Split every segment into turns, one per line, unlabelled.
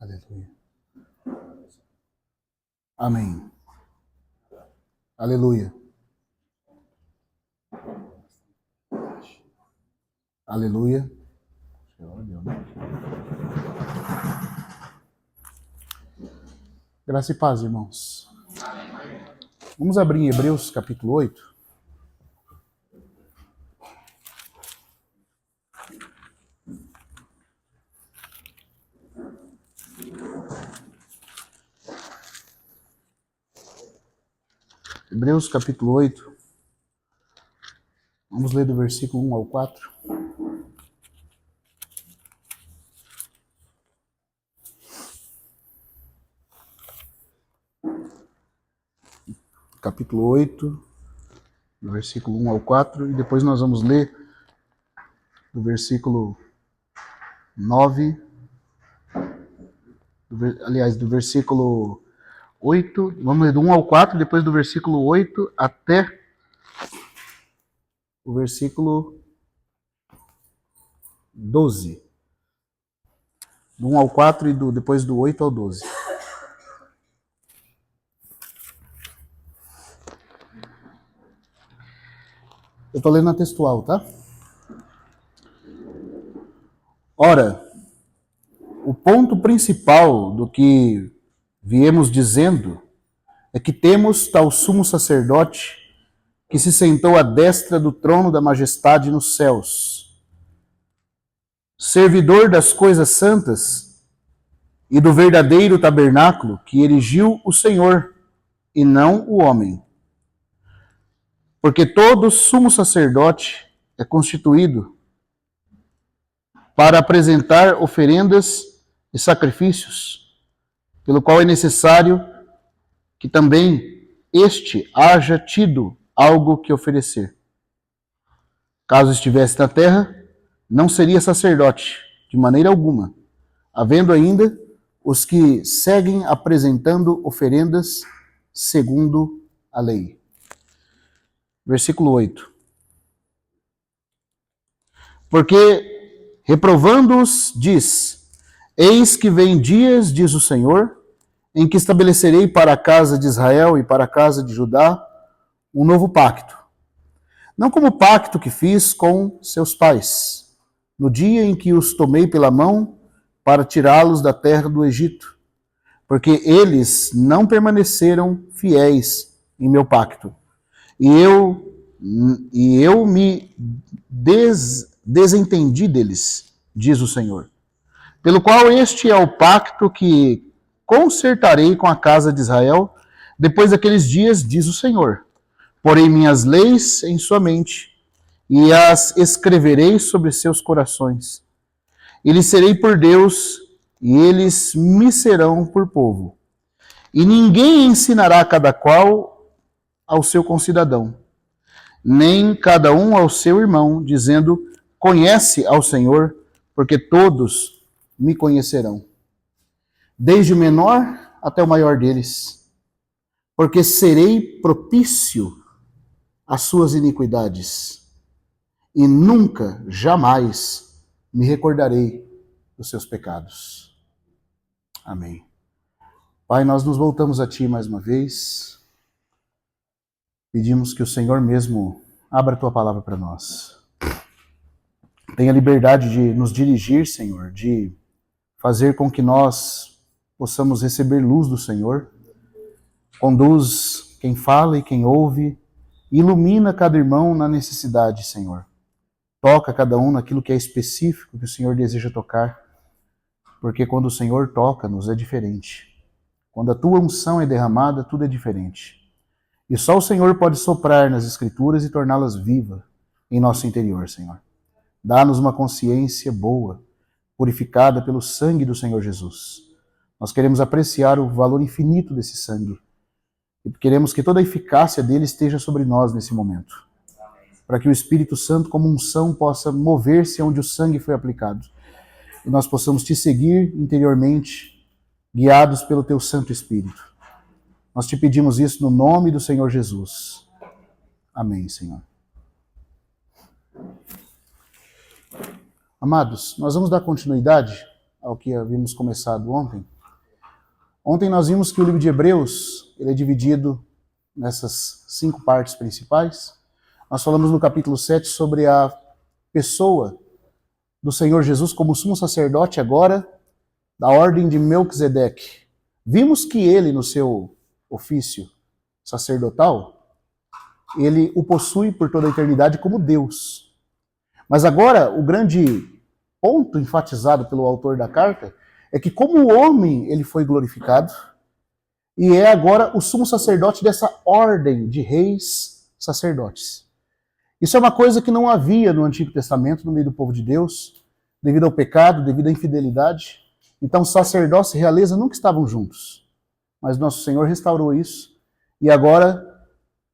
Aleluia. Amém. Aleluia. Aleluia. Graça e paz, irmãos. Vamos abrir em Hebreus capítulo 8. Hebreus capítulo 8. Vamos ler do versículo 1 ao 4. Capítulo 8, do versículo 1 ao 4, e depois nós vamos ler do versículo 9, do versículo 8, vamos ler do 1 ao 4, depois do versículo 8 até o versículo 12. Do 1 ao 4 e depois do 8 ao 12. Eu estou lendo a textual, tá? Ora, o ponto principal do que viemos dizendo é que temos tal sumo sacerdote que se sentou à destra do trono da majestade nos céus, servidor das coisas santas e do verdadeiro tabernáculo que erigiu o Senhor e não o homem. Porque todo sumo sacerdote é constituído para apresentar oferendas e sacrifícios, pelo qual é necessário que também este haja tido algo que oferecer. Caso estivesse na terra, não seria sacerdote, de maneira alguma, havendo ainda os que seguem apresentando oferendas segundo a lei. Versículo 8. Porque, reprovando-os, diz: Eis que vem dias, diz o Senhor, em que estabelecerei para a casa de Israel e para a casa de Judá um novo pacto. Não como o pacto que fiz com seus pais, no dia em que os tomei pela mão para tirá-los da terra do Egito, porque eles não permaneceram fiéis em meu pacto. E eu me desentendi deles, diz o Senhor. Pelo qual este é o pacto que concertarei com a casa de Israel depois daqueles dias, diz o Senhor. Porei minhas leis em sua mente e as escreverei sobre seus corações. E lhes serei por Deus e eles me serão por povo. E ninguém ensinará cada qual ao seu concidadão, nem cada um ao seu irmão, dizendo: conhece ao Senhor, porque todos me conhecerão, desde o menor até o maior deles, porque serei propício às suas iniquidades, e nunca, jamais, me recordarei dos seus pecados. Amém. Pai, nós nos voltamos a Ti mais uma vez. Pedimos que o Senhor mesmo abra a Tua palavra para nós. Tenha liberdade de nos dirigir, Senhor, de fazer com que nós possamos receber luz do Senhor. Conduz quem fala e quem ouve, ilumina cada irmão na necessidade, Senhor. Toca cada um naquilo que é específico que o Senhor deseja tocar, porque quando o Senhor toca-nos é diferente. Quando a Tua unção é derramada, tudo é diferente. E só o Senhor pode soprar nas Escrituras e torná-las vivas em nosso interior, Senhor. Dá-nos uma consciência boa, purificada pelo sangue do Senhor Jesus. Nós queremos apreciar o valor infinito desse sangue. E queremos que toda a eficácia dele esteja sobre nós nesse momento. Para que o Espírito Santo, como unção, possa mover-se onde o sangue foi aplicado. E nós possamos te seguir interiormente, guiados pelo teu Santo Espírito. Nós te pedimos isso no nome do Senhor Jesus. Amém, Senhor. Amados, nós vamos dar continuidade ao que havíamos começado ontem. Ontem nós vimos que o livro de Hebreus ele é dividido nessas 5 partes principais. Nós falamos no capítulo 7 sobre a pessoa do Senhor Jesus como sumo sacerdote agora da ordem de Melquisedeque. Vimos que ele, no seu ofício sacerdotal, ele o possui por toda a eternidade como Deus. Mas agora, o grande ponto enfatizado pelo autor da carta é que como o homem ele foi glorificado e é agora o sumo sacerdote dessa ordem de reis sacerdotes. Isso é uma coisa que não havia no Antigo Testamento, no meio do povo de Deus, devido ao pecado, devido à infidelidade. Então sacerdócio e realeza nunca estavam juntos. Mas nosso Senhor restaurou isso e agora,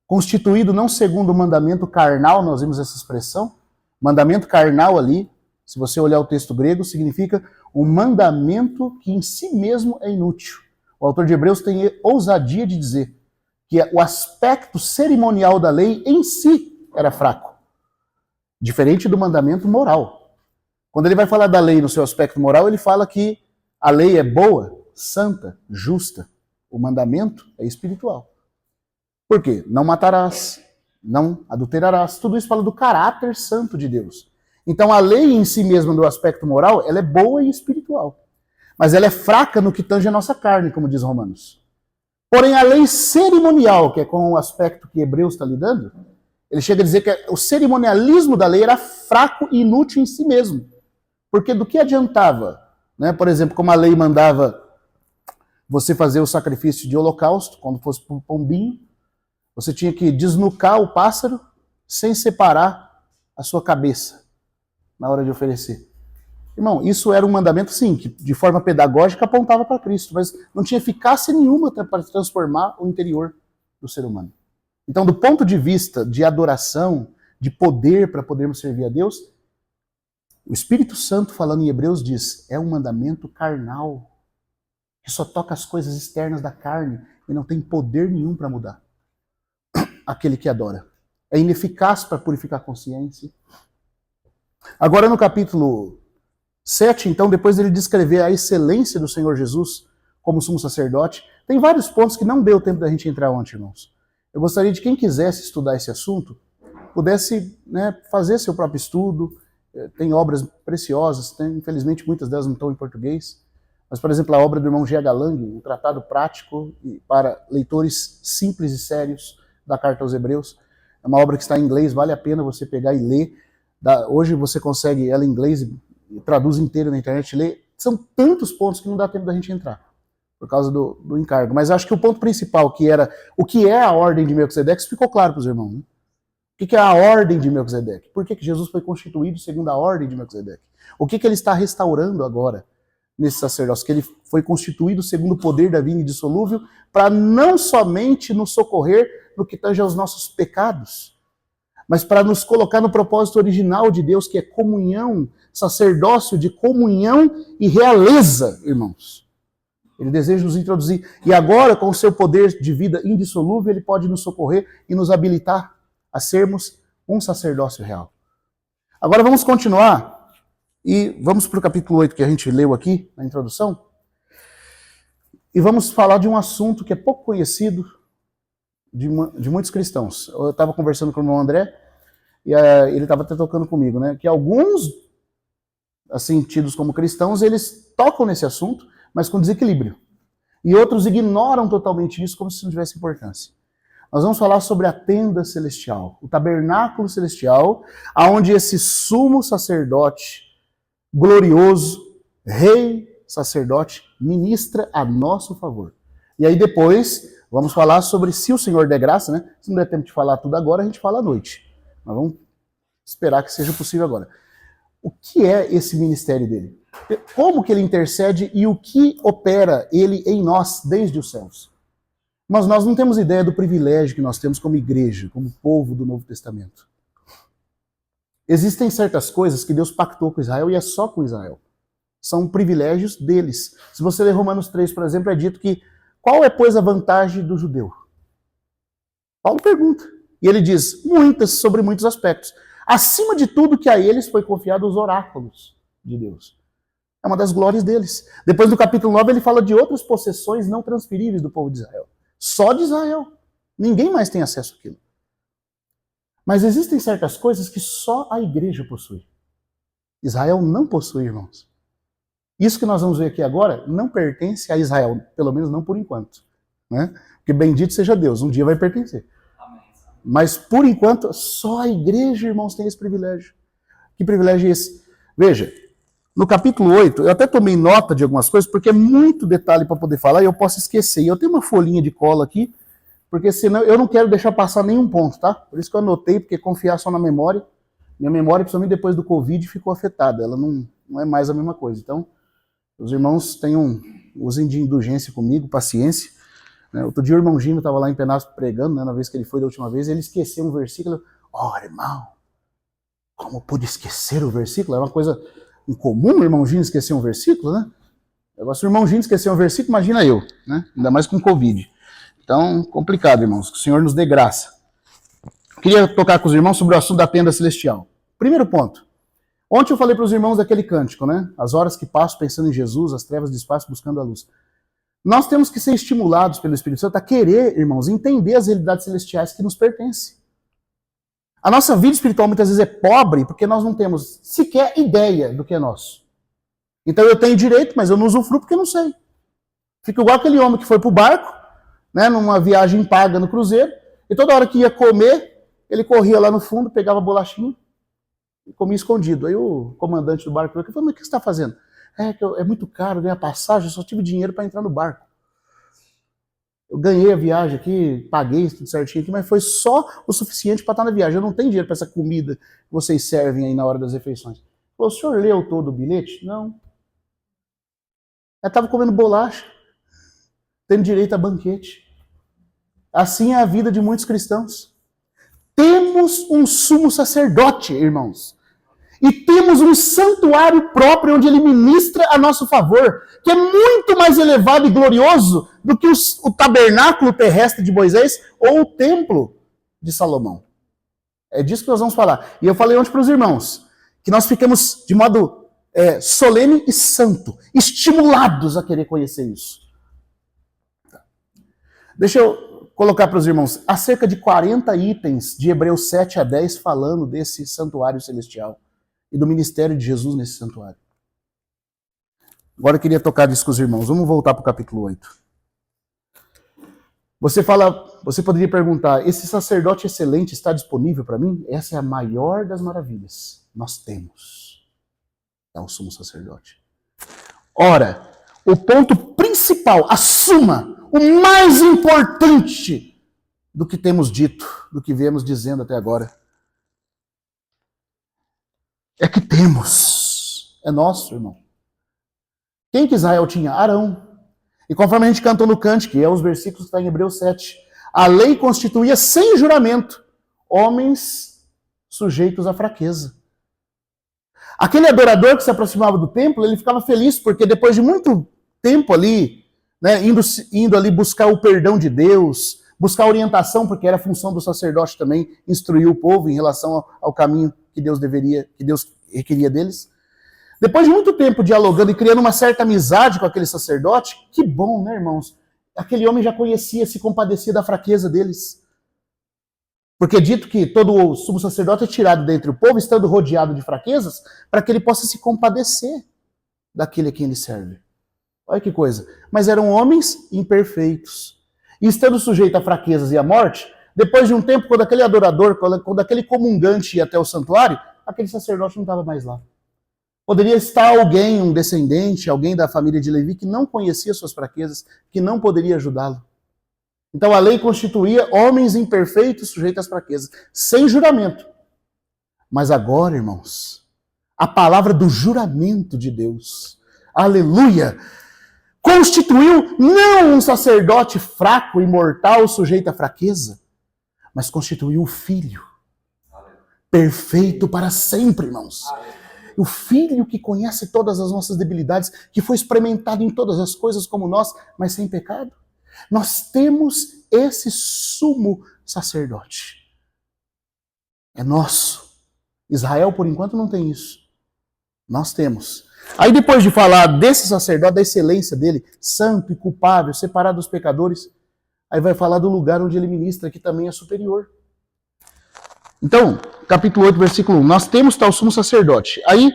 constituído não segundo o mandamento carnal, nós vimos essa expressão, mandamento carnal ali, se você olhar o texto grego, significa um mandamento que em si mesmo é inútil. O autor de Hebreus tem ousadia de dizer que o aspecto cerimonial da lei em si era fraco, diferente do mandamento moral. Quando ele vai falar da lei no seu aspecto moral, ele fala que a lei é boa, santa, justa. O mandamento é espiritual. Por quê? Não matarás, não adulterarás. Tudo isso fala do caráter santo de Deus. Então a lei em si mesma, do aspecto moral, ela é boa e espiritual. Mas ela é fraca no que tange a nossa carne, como diz Romanos. Porém, a lei cerimonial, que é com o aspecto que Hebreus está lidando, ele chega a dizer que o cerimonialismo da lei era fraco e inútil em si mesmo. Porque do que adiantava, né? Por exemplo, como a lei mandava você fazer o sacrifício de holocausto, quando fosse para o pombinho, você tinha que desnucar o pássaro sem separar a sua cabeça na hora de oferecer. Irmão, isso era um mandamento, sim, que de forma pedagógica apontava para Cristo, mas não tinha eficácia nenhuma para transformar o interior do ser humano. Então, do ponto de vista de adoração, de poder para podermos servir a Deus, o Espírito Santo, falando em Hebreus, diz, é um mandamento carnal, que só toca as coisas externas da carne e não tem poder nenhum para mudar aquele que adora. É ineficaz para purificar a consciência. Agora no capítulo 7, então, depois dele descrever a excelência do Senhor Jesus como sumo sacerdote, tem vários pontos que não deu tempo da gente entrar ontem, irmãos. Eu gostaria de quem quisesse estudar esse assunto, pudesse, né, fazer seu próprio estudo. Tem obras preciosas, infelizmente muitas delas não estão em português, mas, por exemplo, a obra do irmão G.H. Lang, um tratado prático para leitores simples e sérios da Carta aos Hebreus. É uma obra que está em inglês, vale a pena você pegar e ler. Hoje você consegue ela em inglês e traduz inteira na internet e lê. São tantos pontos que não dá tempo da gente entrar, por causa do encargo. Mas acho que o ponto principal, que era o que é a ordem de Melquisedeque, ficou claro para os irmãos, né? O que é a ordem de Melquisedeque? Por que Jesus foi constituído segundo a ordem de Melquisedeque? O que ele está restaurando agora nesse sacerdócio? Que ele foi constituído segundo o poder da vida indissolúvel para não somente nos socorrer no que tange aos nossos pecados, mas para nos colocar no propósito original de Deus, que é comunhão, sacerdócio de comunhão e realeza, irmãos. Ele deseja nos introduzir. E agora, com o seu poder de vida indissolúvel, ele pode nos socorrer e nos habilitar a sermos um sacerdócio real. Agora vamos continuar e vamos para o capítulo 8 que a gente leu aqui na introdução. E vamos falar de um assunto que é pouco conhecido de muitos cristãos. Eu estava conversando com o irmão André e ele estava até tocando comigo, né? Que alguns, assim, tidos como cristãos, eles tocam nesse assunto, mas com desequilíbrio. E outros ignoram totalmente isso como se não tivesse importância. Nós vamos falar sobre a tenda celestial, o tabernáculo celestial, aonde esse sumo sacerdote glorioso, rei sacerdote, ministra a nosso favor. E aí depois vamos falar sobre, se o Senhor der graça, né? Se não der tempo de falar tudo agora, a gente fala à noite. Mas vamos esperar que seja possível agora. O que é esse ministério dele? Como que ele intercede e o que opera ele em nós desde os céus? Mas nós não temos ideia do privilégio que nós temos como igreja, como povo do Novo Testamento. Existem certas coisas que Deus pactou com Israel e é só com Israel. São privilégios deles. Se você ler Romanos 3, por exemplo, é dito que qual é, pois, a vantagem do judeu? Paulo pergunta. E ele diz, muitas, sobre muitos aspectos. Acima de tudo que a eles foi confiado os oráculos de Deus. É uma das glórias deles. Depois do capítulo 9 ele fala de outras possessões não transferíveis do povo de Israel. Só de Israel. Ninguém mais tem acesso àquilo. Mas existem certas coisas que só a igreja possui. Israel não possui, irmãos. Isso que nós vamos ver aqui agora não pertence a Israel, pelo menos não por enquanto. Né? Porque bendito seja Deus, um dia vai pertencer. Mas por enquanto, só a igreja, irmãos, tem esse privilégio. Que privilégio é esse? Veja, no capítulo 8, eu até tomei nota de algumas coisas, porque é muito detalhe para poder falar e eu posso esquecer. E eu tenho uma folhinha de cola aqui, porque senão eu não quero deixar passar nenhum ponto, tá? Por isso que eu anotei, porque confiar só na memória. Minha memória, principalmente depois do Covid, ficou afetada. Ela não é mais a mesma coisa. Então, os irmãos usem de indulgência comigo, paciência. Né? Outro dia o irmão Gino estava lá em Penasco pregando, né, na vez que ele foi da última vez, ele esqueceu um versículo. Irmão, como pude esquecer o versículo? É uma coisa incomum o irmão Gino esquecer um versículo, né? Agora, se o irmão Gino esquecer um versículo, imagina eu, né? Ainda mais com Covid. Então, complicado, irmãos. Que o Senhor nos dê graça. Queria tocar com os irmãos sobre o assunto da tenda celestial. Primeiro ponto. Ontem eu falei para os irmãos daquele cântico, né? As horas que passo pensando em Jesus, as trevas despaço buscando a luz. Nós temos que ser estimulados pelo Espírito Santo a querer, irmãos, entender as realidades celestiais que nos pertencem. A nossa vida espiritual muitas vezes é pobre porque nós não temos sequer ideia do que é nosso. Então eu tenho direito, mas eu não usufruo porque eu não sei. Fico igual aquele homem que foi para o barco, né, numa viagem paga no cruzeiro, e toda hora que ia comer, ele corria lá no fundo, pegava a bolachinha e comia escondido. Aí o comandante do barco falou, mas o que você está fazendo? É muito caro ganhar passagem, eu só tive dinheiro para entrar no barco. Eu ganhei a viagem aqui, paguei tudo certinho aqui, mas foi só o suficiente para estar na viagem. Eu não tenho dinheiro para essa comida que vocês servem aí na hora das refeições. Ele falou, o senhor leu todo o bilhete? Não. Eu estava comendo bolacha, tendo direito a banquete. Assim é a vida de muitos cristãos. Temos um sumo sacerdote, irmãos. E temos um santuário próprio onde ele ministra a nosso favor, que é muito mais elevado e glorioso do que o tabernáculo terrestre de Moisés ou o templo de Salomão. É disso que nós vamos falar. E eu falei ontem para os irmãos, que nós ficamos de modo solene e santo, estimulados a querer conhecer isso. Deixa eu colocar para os irmãos, há cerca de 40 itens de Hebreus 7 a 10 falando desse santuário celestial e do ministério de Jesus nesse santuário. Agora eu queria tocar disso com os irmãos. Vamos voltar para o capítulo 8. Você poderia perguntar, esse sacerdote excelente está disponível para mim? Essa é a maior das maravilhas. Nós temos. É o sumo sacerdote. Ora, o ponto principal, a suma, o mais importante do que temos dito, do que viemos dizendo até agora, é que temos. É nosso, irmão. Quem que Israel tinha? Arão. E conforme a gente cantou no cântico, que é os versículos que estão em Hebreus 7, a lei constituía sem juramento homens sujeitos à fraqueza. Aquele adorador que se aproximava do templo, ele ficava feliz, porque depois de muito tempo ali, né, indo ali buscar o perdão de Deus, buscar orientação, porque era função do sacerdote também instruir o povo em relação ao caminho que Deus requeria deles. Depois de muito tempo dialogando e criando uma certa amizade com aquele sacerdote, que bom, né, irmãos? Aquele homem já conhecia, se compadecia da fraqueza deles. Porque é dito que todo o sumo sacerdote é tirado dentre o povo, estando rodeado de fraquezas, para que ele possa se compadecer daquele a quem ele serve. Olha que coisa. Mas eram homens imperfeitos. E estando sujeito a fraquezas e à morte, depois de um tempo, quando aquele adorador, quando aquele comungante ia até o santuário, aquele sacerdote não estava mais lá. Poderia estar alguém, um descendente, alguém da família de Levi, que não conhecia suas fraquezas, que não poderia ajudá-lo. Então a lei constituía homens imperfeitos sujeitos às fraquezas, sem juramento. Mas agora, irmãos, a palavra do juramento de Deus, aleluia, constituiu não um sacerdote fraco e mortal sujeito à fraqueza, mas constituiu o Filho, perfeito para sempre, irmãos. O Filho que conhece todas as nossas debilidades, que foi experimentado em todas as coisas como nós, mas sem pecado. Nós temos esse sumo sacerdote. É nosso. Israel, por enquanto, não tem isso. Nós temos. Aí depois de falar desse sacerdote, da excelência dele, santo e culpável, separado dos pecadores, aí vai falar do lugar onde ele ministra, que também é superior. Então, capítulo 8, versículo 1, nós temos tal sumo sacerdote, aí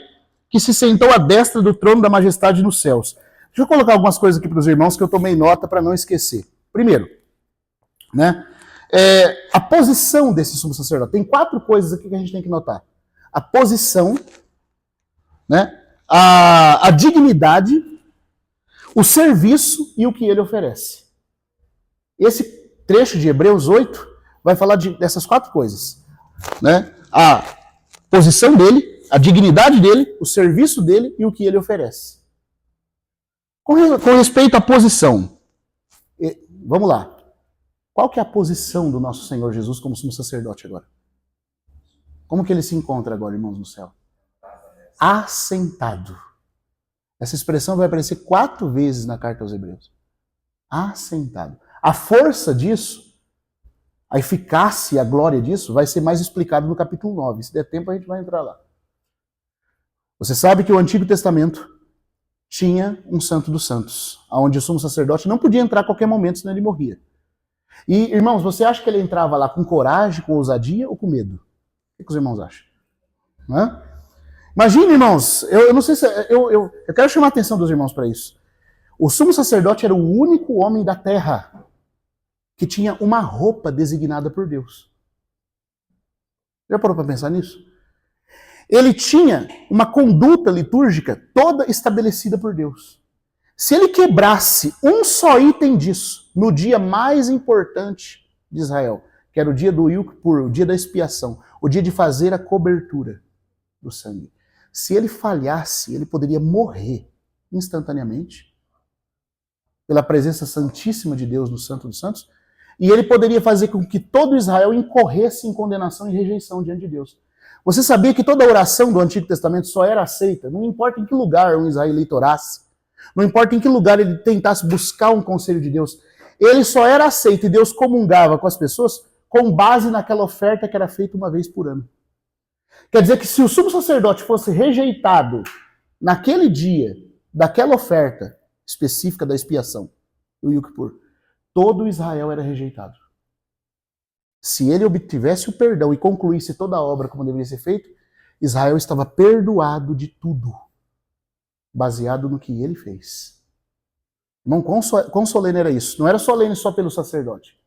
que se sentou à destra do trono da majestade nos céus. Deixa eu colocar algumas coisas aqui para os irmãos que eu tomei nota para não esquecer. Primeiro, né, a posição desse sumo sacerdote. Tem 4 coisas aqui que a gente tem que notar. A posição, né, a dignidade, o serviço e o que ele oferece. Esse trecho de Hebreus 8 vai falar dessas 4 coisas. Né? A posição dele, a dignidade dele, o serviço dele e o que ele oferece. Com respeito à posição, vamos lá. Qual que é a posição do nosso Senhor Jesus como sumo sacerdote agora? Como que ele se encontra agora, irmãos, no céu? Assentado. Essa expressão vai aparecer 4 vezes na carta aos Hebreus. Assentado. A força disso, a eficácia e a glória disso vai ser mais explicado no capítulo 9. Se der tempo, a gente vai entrar lá. Você sabe que o Antigo Testamento tinha um santo dos santos, onde o sumo sacerdote não podia entrar a qualquer momento, senão ele morria. E, irmãos, você acha que ele entrava lá com coragem, com ousadia ou com medo? O que os irmãos acham? Não? Imagina, irmãos, eu não sei se... Eu quero chamar a atenção dos irmãos para isso. O sumo sacerdote era o único homem da terra que tinha uma roupa designada por Deus. Já parou para pensar nisso? Ele tinha uma conduta litúrgica toda estabelecida por Deus. Se ele quebrasse um só item disso no dia mais importante de Israel, que era o dia do Yom Kippur, o dia da expiação, o dia de fazer a cobertura do sangue, se ele falhasse, ele poderia morrer instantaneamente pela presença santíssima de Deus no Santo dos Santos, e ele poderia fazer com que todo Israel incorresse em condenação e rejeição diante de Deus. Você sabia que toda oração do Antigo Testamento só era aceita, não importa em que lugar um israelita orasse, não importa em que lugar ele tentasse buscar um conselho de Deus, ele só era aceito e Deus comungava com as pessoas com base naquela oferta que era feita uma vez por ano. Quer dizer que se o sumo sacerdote fosse rejeitado naquele dia, daquela oferta específica da expiação, do Yom Kippur, todo Israel era rejeitado. Se ele obtivesse o perdão e concluísse toda a obra como deveria ser feito, Israel estava perdoado de tudo, baseado no que ele fez. Irmão, quão solene era isso? Não era solene só pelo sacerdote,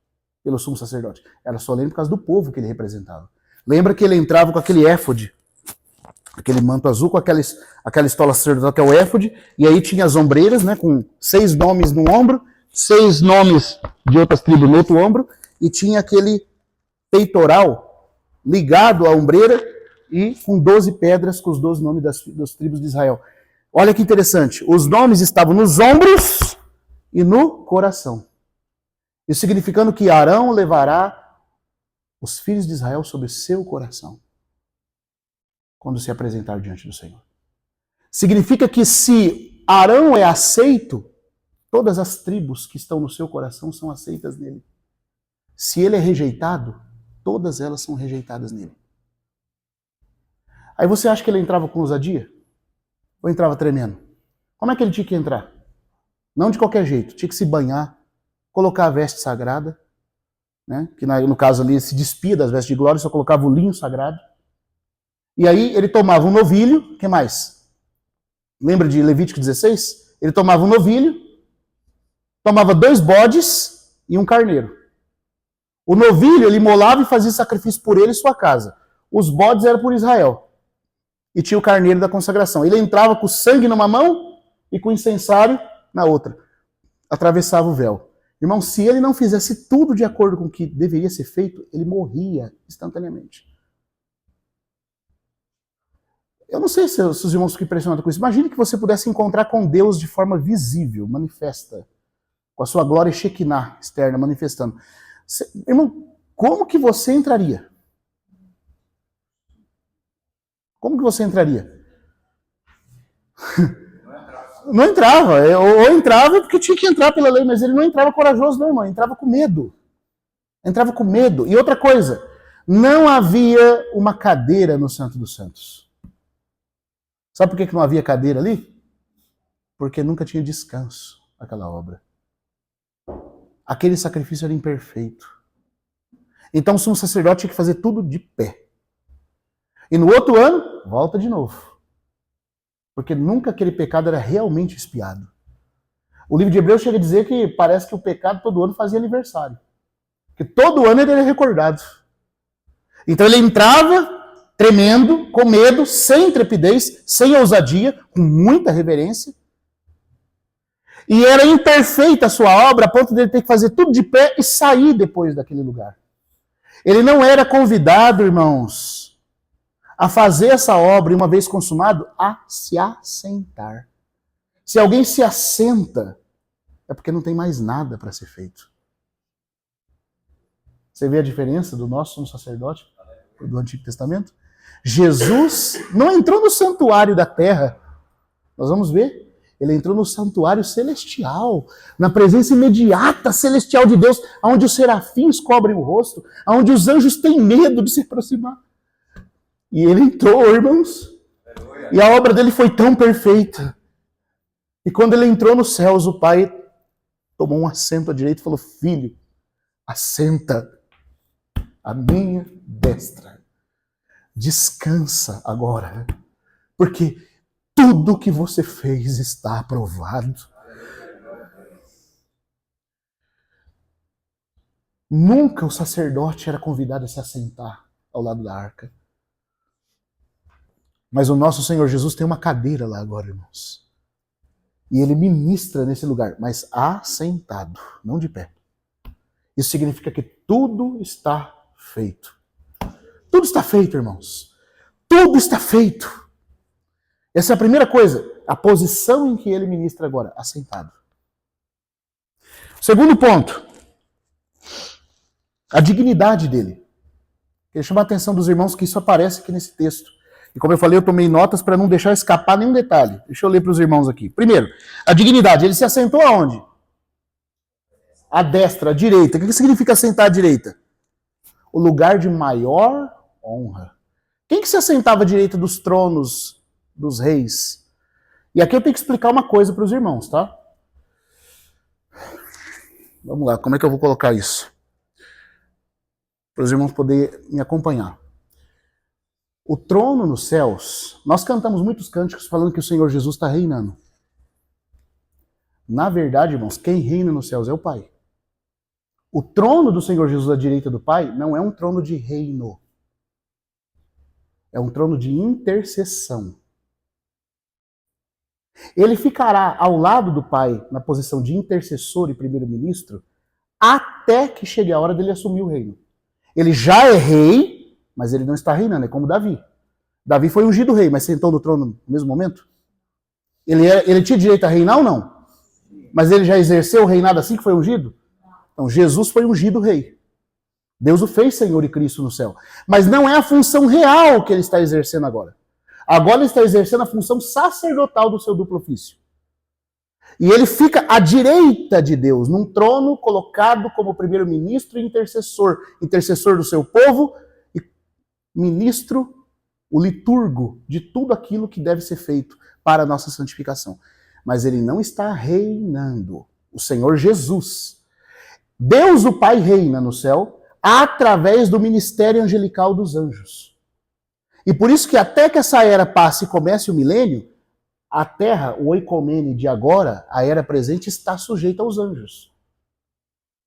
pelo sumo sacerdote. Era solene por causa do povo que ele representava. Lembra que ele entrava com aquele éfode, aquele manto azul, com aquela estola sacerdotal que é o éfode, e aí tinha as ombreiras, né, com 6 nomes no ombro, 6 nomes de outras tribos no outro ombro, e tinha aquele peitoral ligado à ombreira e com 12 pedras com os 12 nomes das tribos de Israel. Olha que interessante, os nomes estavam nos ombros e no coração. Isso significando que Arão levará os filhos de Israel sobre o seu coração quando se apresentar diante do Senhor. Significa que se Arão é aceito, todas as tribos que estão no seu coração são aceitas nele. Se ele é rejeitado, todas elas são rejeitadas nele. Aí você acha que ele entrava com ousadia? Ou entrava tremendo? Como é que ele tinha que entrar? Não de qualquer jeito, tinha que se banhar, colocar a veste sagrada, né? Que no caso ali se despia das vestes de glória, só colocava o linho sagrado. E aí ele tomava um novilho, o que mais? Lembra de Levítico 16? Ele tomava um novilho, tomava 2 bodes e um carneiro. O novilho ele imolava e fazia sacrifício por ele e sua casa. Os bodes eram por Israel. E tinha o carneiro da consagração. Ele entrava com o sangue numa mão e com o incensário na outra. Atravessava o véu. Irmão, se ele não fizesse tudo de acordo com o que deveria ser feito, ele morria instantaneamente. Eu não sei se os irmãos ficam impressionados com isso. Imagine que você pudesse encontrar com Deus de forma visível, manifesta, com a sua glória Shekinah externa manifestando. Irmão, como que você entraria? Como que você entraria? Não entrava. Ou entrava porque tinha que entrar pela lei, mas ele não entrava corajoso, não, irmão. Entrava com medo. Entrava com medo. E outra coisa, não havia uma cadeira no Santo dos Santos. Sabe por que não havia cadeira ali? Porque nunca tinha descanso aquela obra. Aquele sacrifício era imperfeito. Então o sumo sacerdote tinha que fazer tudo de pé. E no outro ano, volta de novo. Porque nunca aquele pecado era realmente expiado. O livro de Hebreus chega a dizer que parece que o pecado todo ano fazia aniversário. Que todo ano ele era recordado. Então ele entrava tremendo, com medo, sem trepidez, sem ousadia, com muita reverência. E era imperfeita a sua obra, a ponto de ele ter que fazer tudo de pé e sair depois daquele lugar. Ele não era convidado, irmãos, a fazer essa obra, e uma vez consumado, a se assentar. Se alguém se assenta, é porque não tem mais nada para ser feito. Você vê a diferença do nosso sumo sacerdote do Antigo Testamento? Jesus não entrou no santuário da terra. Nós vamos ver. Ele entrou no santuário celestial, na presença imediata celestial de Deus, onde os serafins cobrem o rosto, onde os anjos têm medo de se aproximar. E ele entrou, irmãos. E a obra dele foi tão perfeita. E quando ele entrou nos céus, o Pai tomou um assento à direita e falou: filho, assenta à minha destra. Descansa agora, porque tudo que você fez está aprovado. Nunca o sacerdote era convidado a se assentar ao lado da arca. Mas o nosso Senhor Jesus tem uma cadeira lá agora, irmãos. E ele ministra nesse lugar, mas assentado, não de pé. Isso significa que tudo está feito. Tudo está feito, irmãos. Tudo está feito. Essa é a primeira coisa, a posição em que ele ministra agora, assentado. Segundo ponto, a dignidade dele. Queria chamar a atenção dos irmãos que isso aparece aqui nesse texto. E como eu falei, eu tomei notas para não deixar escapar nenhum detalhe. Deixa eu ler para os irmãos aqui. Primeiro, a dignidade. Ele se assentou aonde? À destra, à direita. O que significa assentar à direita? O lugar de maior honra. Quem que se assentava à direita dos tronos dos reis? E aqui eu tenho que explicar uma coisa para os irmãos, tá? Vamos lá, como é que eu vou colocar isso? Para os irmãos poderem me acompanhar. O trono nos céus, nós cantamos muitos cânticos falando que o Senhor Jesus está reinando. Na verdade, irmãos, quem reina nos céus é o Pai. O trono do Senhor Jesus à direita do Pai não é um trono de reino. É um trono de intercessão. Ele ficará ao lado do Pai, na posição de intercessor e primeiro-ministro, até que chegue a hora dele assumir o reino. Ele já é rei, mas ele não está reinando, é como Davi. Davi foi ungido rei, mas sentou no trono no mesmo momento? Ele tinha direito a reinar ou não? Mas ele já exerceu o reinado assim que foi ungido? Então, Jesus foi ungido rei. Deus o fez Senhor e Cristo no céu. Mas não é a função real que ele está exercendo agora. Agora ele está exercendo a função sacerdotal do seu duplo ofício. E ele fica à direita de Deus, num trono colocado como primeiro-ministro e intercessor. Intercessor do seu povo e ministro, o liturgo de tudo aquilo que deve ser feito para a nossa santificação. Mas ele não está reinando. O Senhor Jesus, Deus o Pai, reina no céu através do ministério angelical dos anjos. E por isso que até que essa era passe e comece o milênio, a terra, o oikomene de agora, a era presente, está sujeita aos anjos,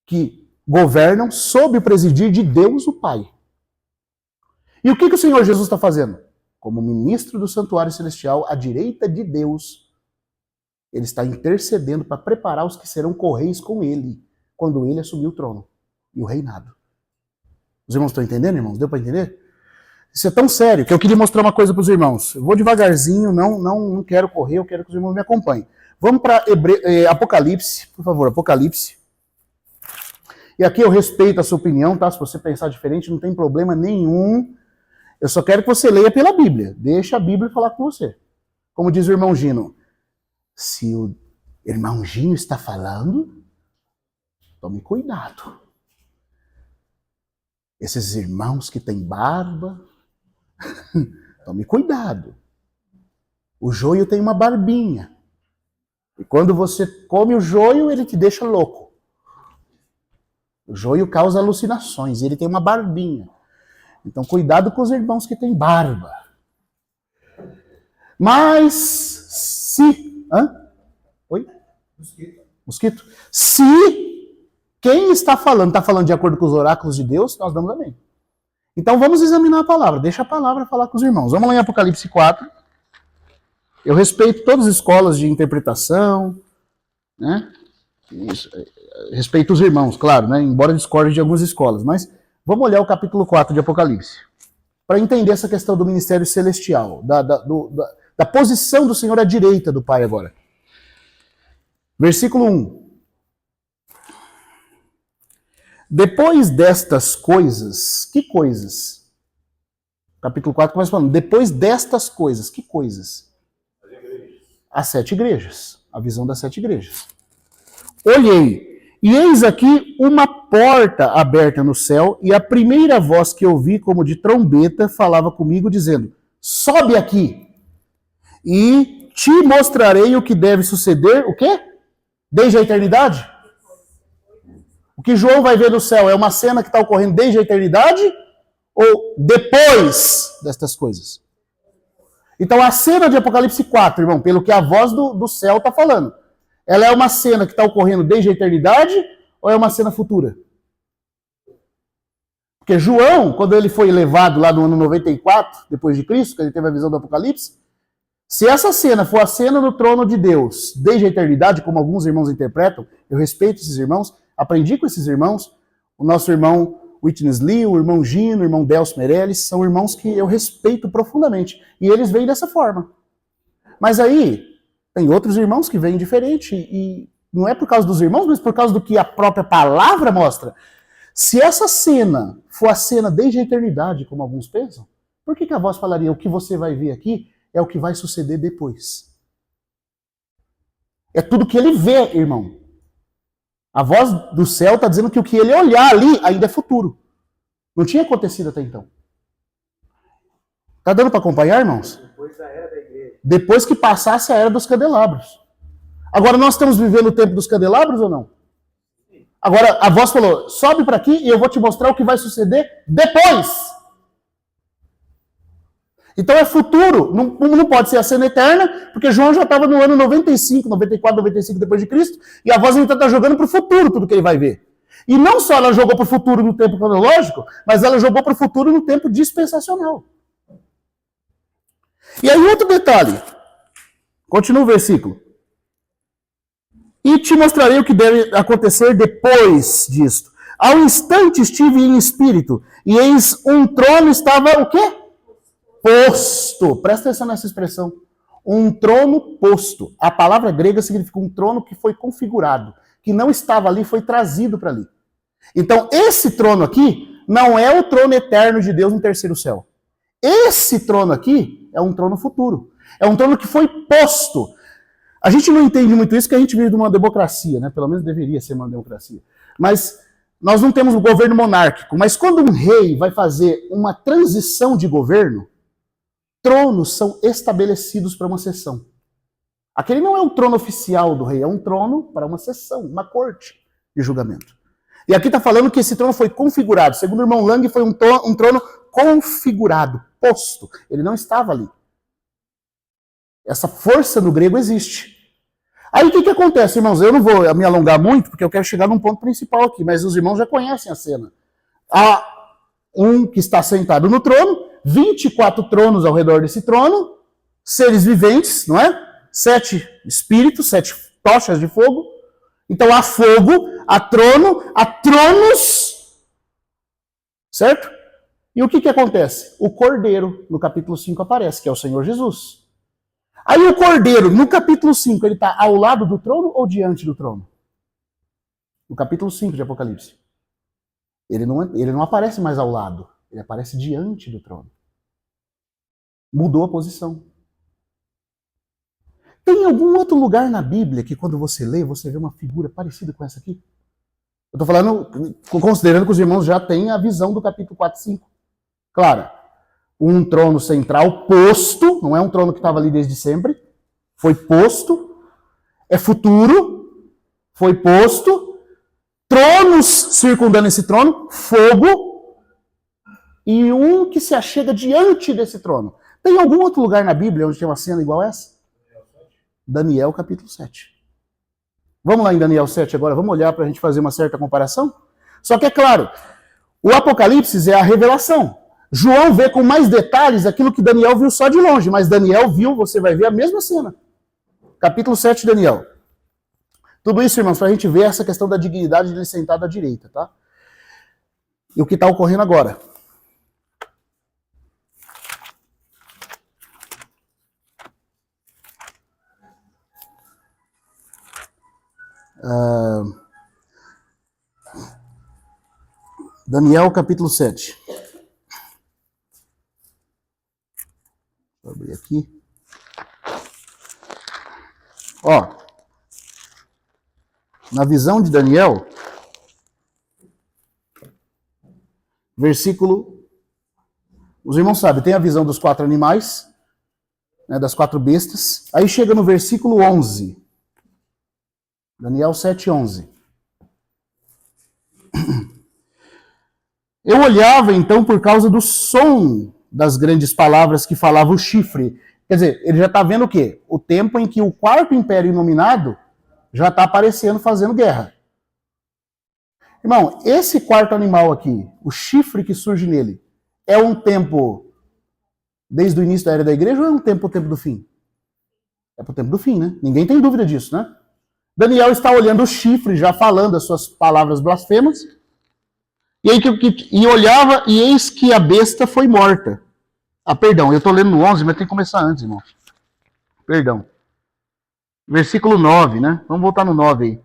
que governam sob o presidir de Deus o Pai. E o que o Senhor Jesus está fazendo? Como ministro do santuário celestial, à direita de Deus, ele está intercedendo para preparar os que serão correios com ele, quando ele assumir o trono e o reinado. Os irmãos estão entendendo, irmãos? Deu para entender? Isso é tão sério que eu queria mostrar uma coisa para os irmãos. Eu vou devagarzinho, não quero correr, eu quero que os irmãos me acompanhem. Vamos para Apocalipse, por favor, Apocalipse. E aqui eu respeito a sua opinião, tá? Se você pensar diferente, não tem problema nenhum. Eu só quero que você leia pela Bíblia. Deixa a Bíblia falar com você. Como diz o irmão Gino, se o irmão Gino está falando, tome cuidado. Esses irmãos que têm barba, tome cuidado. O joio tem uma barbinha. E quando você come o joio, ele te deixa louco. O joio causa alucinações, e ele tem uma barbinha. Então, cuidado com os irmãos que têm barba. Mas, se... Oi? Mosquito. Se quem está falando de acordo com os oráculos de Deus, nós damos amém. Então, vamos examinar a palavra. Deixa a palavra falar com os irmãos. Vamos lá em Apocalipse 4. Eu respeito todas as escolas de interpretação, né? Isso. Respeito os irmãos, claro, né? Embora discorde de algumas escolas. Mas vamos olhar o capítulo 4 de Apocalipse. Para entender essa questão do ministério celestial, da posição do Senhor à direita do Pai agora. Versículo 1. Depois destas coisas, que coisas? Capítulo 4 começa falando, depois destas coisas, que coisas? As 7 igrejas, a visão das 7 igrejas. Olhei, e eis aqui uma porta aberta no céu, e a primeira voz que ouvi, como de trombeta, falava comigo, dizendo, sobe aqui, e te mostrarei o que deve suceder, o quê? Desde a eternidade? O que João vai ver no céu é uma cena que está ocorrendo desde a eternidade ou depois destas coisas? Então a cena de Apocalipse 4, irmão, pelo que a voz do céu está falando, ela é uma cena que está ocorrendo desde a eternidade ou é uma cena futura? Porque João, quando ele foi levado lá no ano 94, depois de Cristo, que ele teve a visão do Apocalipse, se essa cena for a cena do trono de Deus desde a eternidade, como alguns irmãos interpretam, eu respeito esses irmãos, aprendi com esses irmãos, o nosso irmão Witness Lee, o irmão Gino, o irmão Delcio Meirelles, são irmãos que eu respeito profundamente, e eles veem dessa forma. Mas aí, tem outros irmãos que veem diferente, e não é por causa dos irmãos, mas por causa do que a própria palavra mostra. Se essa cena for a cena desde a eternidade, como alguns pensam, por que a voz falaria, o que você vai ver aqui é o que vai suceder depois? É tudo que ele vê, irmão. A voz do céu está dizendo que o que ele olhar ali ainda é futuro. Não tinha acontecido até então. Tá dando para acompanhar, irmãos?
Depois da era da igreja.
Depois que passasse a era dos candelabros. Agora nós estamos vivendo o tempo dos candelabros ou não? Agora a voz falou, sobe para aqui e eu vou te mostrar o que vai suceder depois. Então é futuro, não pode ser a cena eterna, porque João já estava no ano 95, 94, 95 depois de Cristo, e a voz ainda está jogando para o futuro tudo que ele vai ver. E não só ela jogou para o futuro no tempo cronológico, mas ela jogou para o futuro no tempo dispensacional. E aí outro detalhe, continua o versículo. E te mostrarei o que deve acontecer depois disto. Ao instante estive em espírito, e eis um trono estava o quê? Posto. Presta atenção nessa expressão. Um trono posto. A palavra grega significa um trono que foi configurado, que não estava ali, foi trazido para ali. Então, esse trono aqui não é o trono eterno de Deus no terceiro céu. Esse trono aqui é um trono futuro. É um trono que foi posto. A gente não entende muito isso, porque a gente vive de uma democracia, né? Pelo menos deveria ser uma democracia. Mas nós não temos um governo monárquico. Mas quando um rei vai fazer uma transição de governo, tronos são estabelecidos para uma sessão. Aquele não é o trono oficial do rei, é um trono para uma sessão, uma corte de julgamento. E aqui está falando que esse trono foi configurado. Segundo o irmão Lang, foi um trono configurado, posto. Ele não estava ali. Essa força no grego existe. Aí o que acontece, irmãos? Eu não vou me alongar muito, porque eu quero chegar num ponto principal aqui, mas os irmãos já conhecem a cena. Há um que está sentado no trono, 24 tronos ao redor desse trono, seres viventes, não é? 7 espíritos, 7 tochas de fogo. Então há fogo, há trono, há tronos, certo? E o que acontece? O Cordeiro, no capítulo 5, aparece, que é o Senhor Jesus. Aí o Cordeiro, no capítulo 5, ele está ao lado do trono ou diante do trono? No capítulo 5 de Apocalipse. Ele não aparece mais ao lado, ele aparece diante do trono. Mudou a posição. Tem algum outro lugar na Bíblia que quando você lê, você vê uma figura parecida com essa aqui? Eu estou falando, considerando que os irmãos já têm a visão do capítulo 4 e 5. Claro, um trono central posto, não é um trono que estava ali desde sempre, foi posto. é futuro, foi posto, tronos circundando esse trono, fogo, e um que se achega diante desse trono. Tem algum outro lugar na Bíblia onde tem uma cena igual essa? Daniel capítulo 7. Vamos lá em Daniel 7 agora, vamos olhar para a gente fazer uma certa comparação? Só que é claro, o Apocalipse é a revelação. João vê com mais detalhes aquilo que Daniel viu só de longe, mas Daniel viu, você vai ver a mesma cena. Capítulo 7 de Daniel. Tudo isso, irmãos, para a gente ver essa questão da dignidade de ele sentado à direita, tá? E o que está ocorrendo agora. Daniel capítulo 7. Vou abrir aqui. Ó, na visão de Daniel, versículo... Os irmãos sabem, tem a visão dos 4 animais, né, das 4 bestas. Aí chega no versículo 11. Daniel 7:11. Eu olhava então por causa do som das grandes palavras que falava o chifre. Quer dizer, ele já está vendo o quê? O tempo em que o 4º império iluminado já está aparecendo fazendo guerra. Irmão, esse 4º animal aqui, o chifre que surge nele, é um tempo desde o início da era da igreja ou é um tempo pro tempo do fim? É pro tempo do fim, né? Ninguém tem dúvida disso, né? Daniel está olhando o chifre, já falando as suas palavras blasfemas, e aí e olhava, e eis que a besta foi morta. Ah, perdão, eu estou lendo no 11, mas tem que começar antes, irmão. Perdão. Versículo 9, né? Vamos voltar no 9 aí.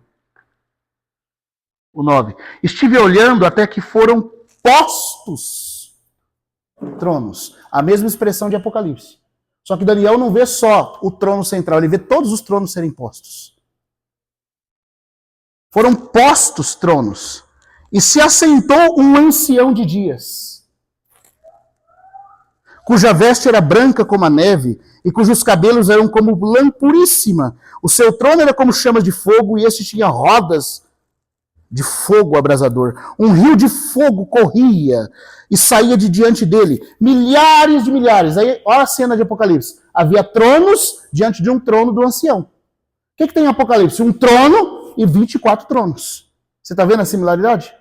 O 9. Estive olhando até que foram postos tronos. A mesma expressão de Apocalipse. Só que Daniel não vê só o trono central, ele vê todos os tronos serem postos. Foram postos tronos. E se assentou um ancião de dias, cuja veste era branca como a neve, e cujos cabelos eram como lã puríssima. O seu trono era como chamas de fogo, e este tinha rodas de fogo abrasador. Um rio de fogo corria e saía de diante dele. Milhares de milhares. Aí, olha a cena de Apocalipse. Havia tronos diante de um trono do ancião. O que tem em Apocalipse? Um trono e 24 tronos. Você está vendo a similaridade?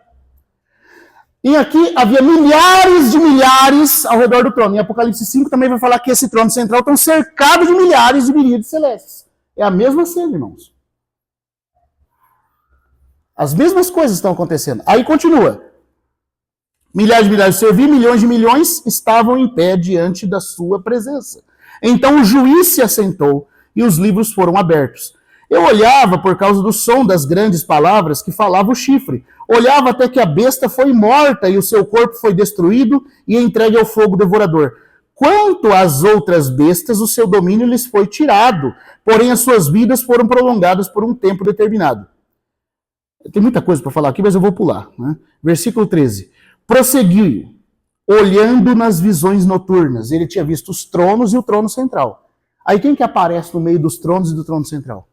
E aqui havia milhares de milhares ao redor do trono. Em Apocalipse 5 também vai falar que esse trono central está cercado de milhares de miríades celestes. É a mesma cena, irmãos. As mesmas coisas estão acontecendo. Aí continua. Milhares de milhares de servir, milhões de milhões estavam em pé diante da sua presença. Então o juiz se assentou e os livros foram abertos. Eu olhava por causa do som das grandes palavras que falava o chifre. Olhava até que a besta foi morta e o seu corpo foi destruído e entregue ao fogo devorador. Quanto às outras bestas, o seu domínio lhes foi tirado, porém as suas vidas foram prolongadas por um tempo determinado. Tem muita coisa para falar aqui, mas eu vou pular. Né? Versículo 13. Prosseguiu, olhando nas visões noturnas. Ele tinha visto os tronos e o trono central. Aí quem que aparece no meio dos tronos e do trono central?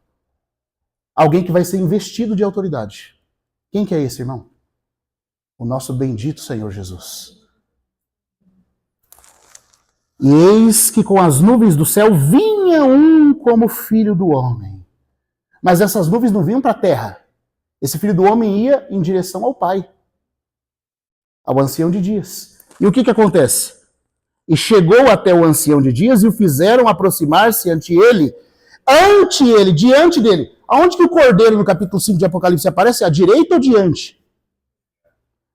Alguém que vai ser investido de autoridade. Quem que é esse, irmão? O nosso bendito Senhor Jesus. E eis que com as nuvens do céu vinha um como filho do homem. Mas essas nuvens não vinham para a terra. Esse filho do homem ia em direção ao Pai, ao ancião de dias. E o que acontece? E chegou até o ancião de dias e o fizeram aproximar-se ante ele, diante dele. Aonde que o cordeiro no capítulo 5 de Apocalipse aparece? À direita ou diante?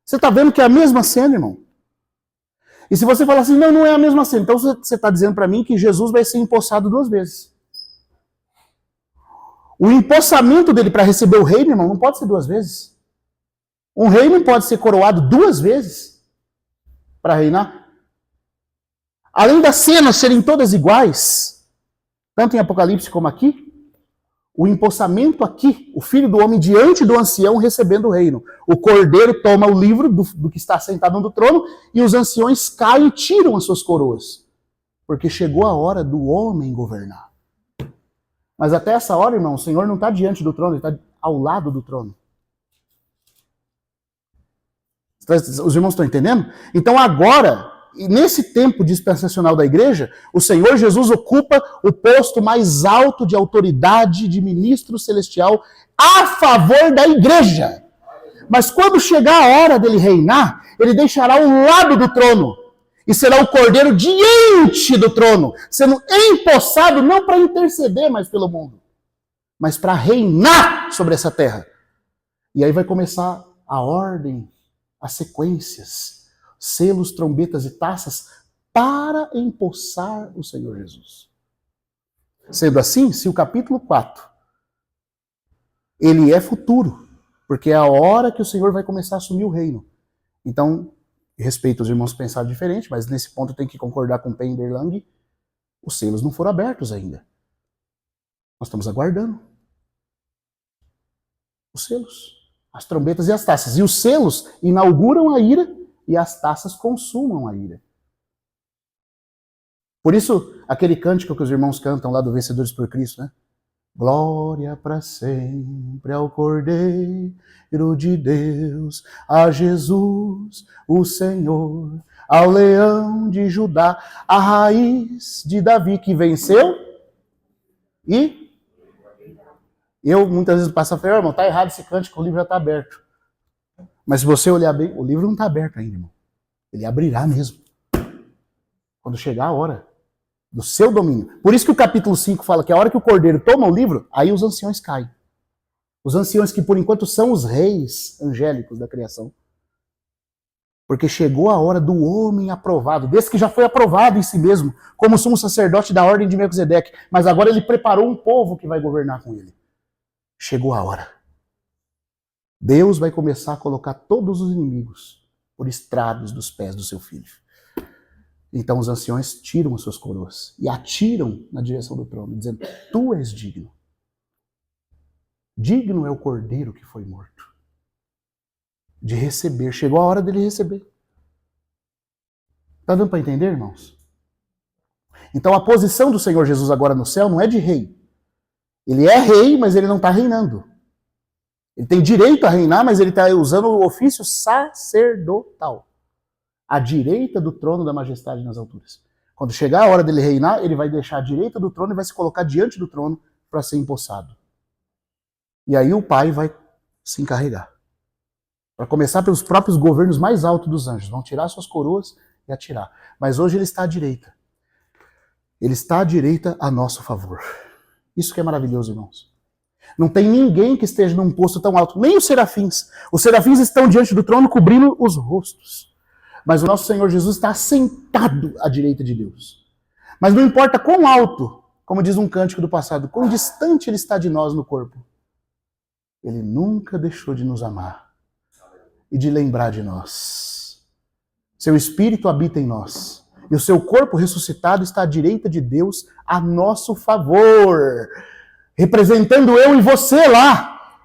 Você está vendo que é a mesma cena, irmão? E se você falar assim, não é a mesma cena, então você está dizendo para mim que Jesus vai ser empossado 2 vezes. O empossamento dele para receber o reino, irmão, não pode ser 2 vezes. Um rei não pode ser coroado 2 vezes para reinar. Além das cenas serem todas iguais, tanto em Apocalipse como aqui, o empossamento aqui, o filho do homem diante do ancião recebendo o reino. O cordeiro toma o livro do que está sentado no trono e os anciões caem e tiram as suas coroas. Porque chegou a hora do homem governar. Mas até essa hora, irmão, o Senhor não está diante do trono, ele está ao lado do trono. Os irmãos estão entendendo? Então agora, nesse tempo dispensacional da igreja, o Senhor Jesus ocupa o posto mais alto de autoridade de ministro celestial a favor da igreja. Mas quando chegar a hora dele reinar, ele deixará o lado do trono e será o cordeiro diante do trono, sendo empossado não para interceder mais pelo mundo, mas para reinar sobre essa terra. E aí vai começar a ordem, as sequências, selos, trombetas e taças para empossar o Senhor Jesus. Sendo assim, se o capítulo 4 ele é futuro, porque é a hora que o Senhor vai começar a assumir o reino. Então, respeito os irmãos pensarem diferente, mas nesse ponto tem que concordar com Pender Lang, os selos não foram abertos ainda. Nós estamos aguardando os selos, as trombetas e as taças. E os selos inauguram a ira e as taças consumam a ira. Por isso, aquele cântico que os irmãos cantam lá do Vencedores por Cristo, né? Glória para sempre ao Cordeiro de Deus, a Jesus, o Senhor, ao Leão de Judá, a raiz de Davi que venceu. E eu muitas vezes passo a falar, irmão, tá errado esse cântico, o livro já está aberto. Mas se você olhar bem, o livro não está aberto ainda, irmão. Ele abrirá mesmo. Quando chegar a hora do seu domínio. Por isso que o capítulo 5 fala que a hora que o cordeiro toma o livro, aí os anciões caem. Os anciões que por enquanto são os reis angélicos da criação. Porque chegou a hora do homem aprovado, desse que já foi aprovado em si mesmo, como sumo sacerdote da ordem de Melquisedeque, mas agora ele preparou um povo que vai governar com ele. Chegou a hora. Deus vai começar a colocar todos os inimigos por estrados dos pés do seu filho. Então os anciões tiram as suas coroas e atiram na direção do trono, dizendo, tu és digno. Digno é o cordeiro que foi morto. De receber. Chegou a hora dele receber. Está dando para entender, irmãos? Então a posição do Senhor Jesus agora no céu não é de rei. Ele é rei, mas ele não está reinando. Ele tem direito a reinar, mas ele está usando o ofício sacerdotal. À direita do trono da majestade nas alturas. Quando chegar a hora dele reinar, ele vai deixar a direita do trono e vai se colocar diante do trono para ser empossado. E aí o Pai vai se encarregar. Para começar pelos próprios governos mais altos dos anjos. Vão tirar suas coroas e atirar. Mas hoje ele está à direita. Ele está à direita a nosso favor. Isso que é maravilhoso, irmãos. Não tem ninguém que esteja num posto tão alto. Nem os serafins. Os serafins estão diante do trono cobrindo os rostos. Mas o nosso Senhor Jesus está sentado à direita de Deus. Mas não importa quão alto, como diz um cântico do passado, quão distante ele está de nós no corpo. Ele nunca deixou de nos amar e de lembrar de nós. Seu Espírito habita em nós. E o seu corpo ressuscitado está à direita de Deus a nosso favor. Representando eu e você lá.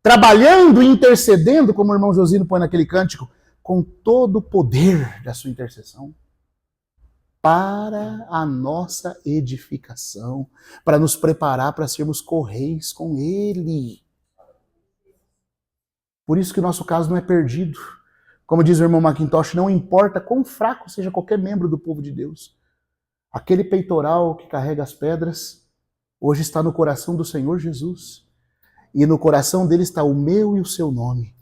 Trabalhando e intercedendo, como o irmão Josino põe naquele cântico, com todo o poder da sua intercessão, para a nossa edificação, para nos preparar para sermos correis com Ele. Por isso que o nosso caso não é perdido. Como diz o irmão McIntosh, não importa quão fraco seja qualquer membro do povo de Deus. Aquele peitoral que carrega as pedras, hoje está no coração do Senhor Jesus. E no coração dele está o meu e o seu nome.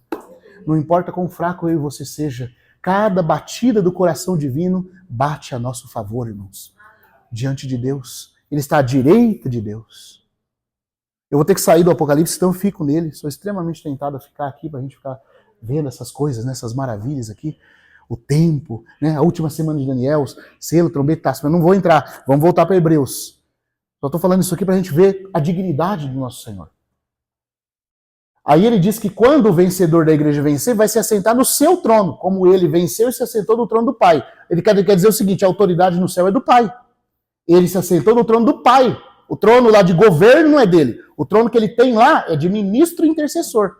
Não importa quão fraco eu e você seja, cada batida do coração divino bate a nosso favor, irmãos. Diante de Deus. Ele está à direita de Deus. Eu vou ter que sair do Apocalipse, então eu fico nele. Sou extremamente tentado a ficar aqui, para a gente ficar vendo essas coisas, né, essas maravilhas aqui. O tempo, né, a última semana de Daniel, selo, trombeta, taça. Mas não vou entrar, vamos voltar para Hebreus. Só estou falando isso aqui para a gente ver a dignidade do nosso Senhor. Aí ele diz que quando o vencedor da igreja vencer, vai se assentar no seu trono, como ele venceu e se assentou no trono do Pai. Ele quer dizer o seguinte, a autoridade no céu é do Pai. Ele se assentou no trono do Pai. O trono lá de governo não é dele. O trono que ele tem lá é de ministro intercessor.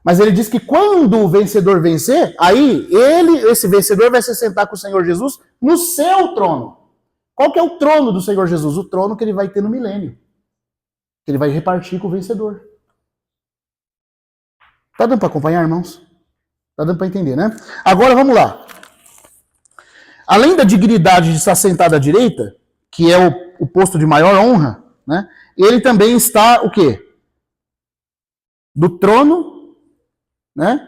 Mas ele diz que quando o vencedor vencer, aí esse vencedor vai se assentar com o Senhor Jesus no seu trono. Qual que é o trono do Senhor Jesus? O trono que ele vai ter no milênio. Que ele vai repartir com o vencedor. Tá dando para acompanhar, irmãos? Tá dando para entender, né? Agora vamos lá. Além da dignidade de estar sentado à direita, que é o posto de maior honra, né? Ele também está o quê? Do trono, né?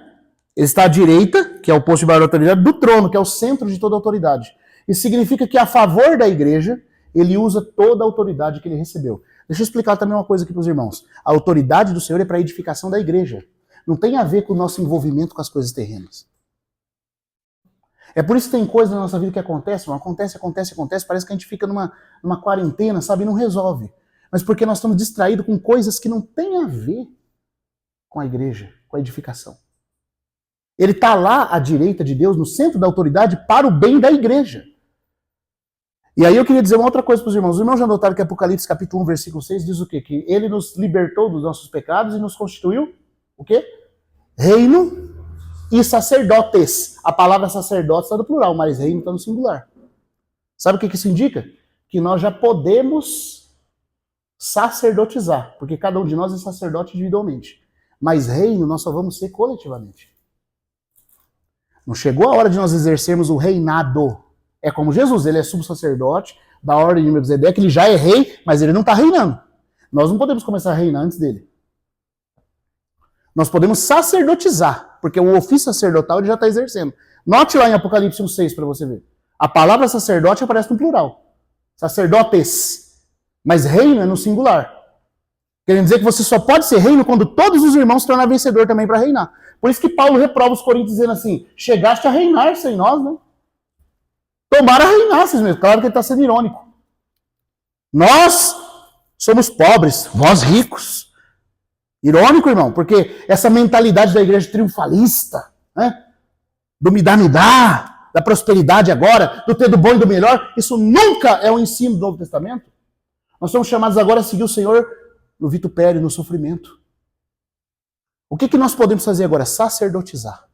Ele está à direita, que é o posto de maior autoridade, do trono, que é o centro de toda autoridade. Isso significa que a favor da igreja, ele usa toda a autoridade que ele recebeu. Deixa eu explicar também uma coisa aqui para os irmãos. A autoridade do Senhor é para a edificação da igreja. Não tem a ver com o nosso envolvimento com as coisas terrenas. É por isso que tem coisas na nossa vida que acontecem, parece que a gente fica numa quarentena, sabe, e não resolve. Mas porque nós estamos distraídos com coisas que não têm a ver com a igreja, com a edificação. Ele está lá à direita de Deus, no centro da autoridade, para o bem da igreja. E aí eu queria dizer uma outra coisa para os irmãos. Os irmãos já notaram que Apocalipse capítulo 1, versículo 6 diz o quê? Que ele nos libertou dos nossos pecados e nos constituiu o quê? Reino e sacerdotes. A palavra sacerdote está no plural, mas reino está no singular. Sabe o que isso indica? Que nós já podemos sacerdotizar, porque cada um de nós é sacerdote individualmente. Mas reino nós só vamos ser coletivamente. Não chegou a hora de nós exercermos o reinado. É como Jesus, ele é subsacerdote da ordem de Melquisedeque, ele já é rei, mas ele não está reinando. Nós não podemos começar a reinar antes dele. Nós podemos sacerdotizar, porque o ofício sacerdotal ele já está exercendo. Note lá em Apocalipse 1,6 para você ver. A palavra sacerdote aparece no plural. Sacerdotes. Mas reino é no singular. Querendo dizer que você só pode ser reino quando todos os irmãos se tornarem vencedor também para reinar. Por isso que Paulo reprova os coríntios dizendo assim, chegaste a reinar sem nós, né? Tomara reinar, vocês mesmos. Claro que ele está sendo irônico. Nós somos pobres, vós ricos. Irônico, irmão, porque essa mentalidade da igreja triunfalista, né? Do me dá, da prosperidade agora, do ter do bom e do melhor, isso nunca é o ensino do Novo Testamento. Nós somos chamados agora a seguir o Senhor no vitupério, no sofrimento. O que nós podemos fazer agora? Sacerdotizar.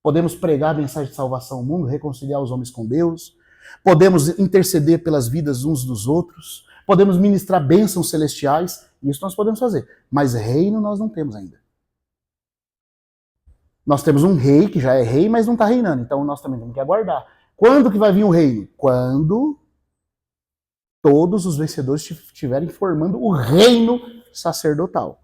Podemos pregar a mensagem de salvação ao mundo, reconciliar os homens com Deus, podemos interceder pelas vidas uns dos outros, podemos ministrar bênçãos celestiais, isso nós podemos fazer. Mas reino nós não temos ainda. Nós temos um rei que já é rei, mas não está reinando, então nós também temos que aguardar. Quando que vai vir o reino? Quando todos os vencedores estiverem formando o reino sacerdotal.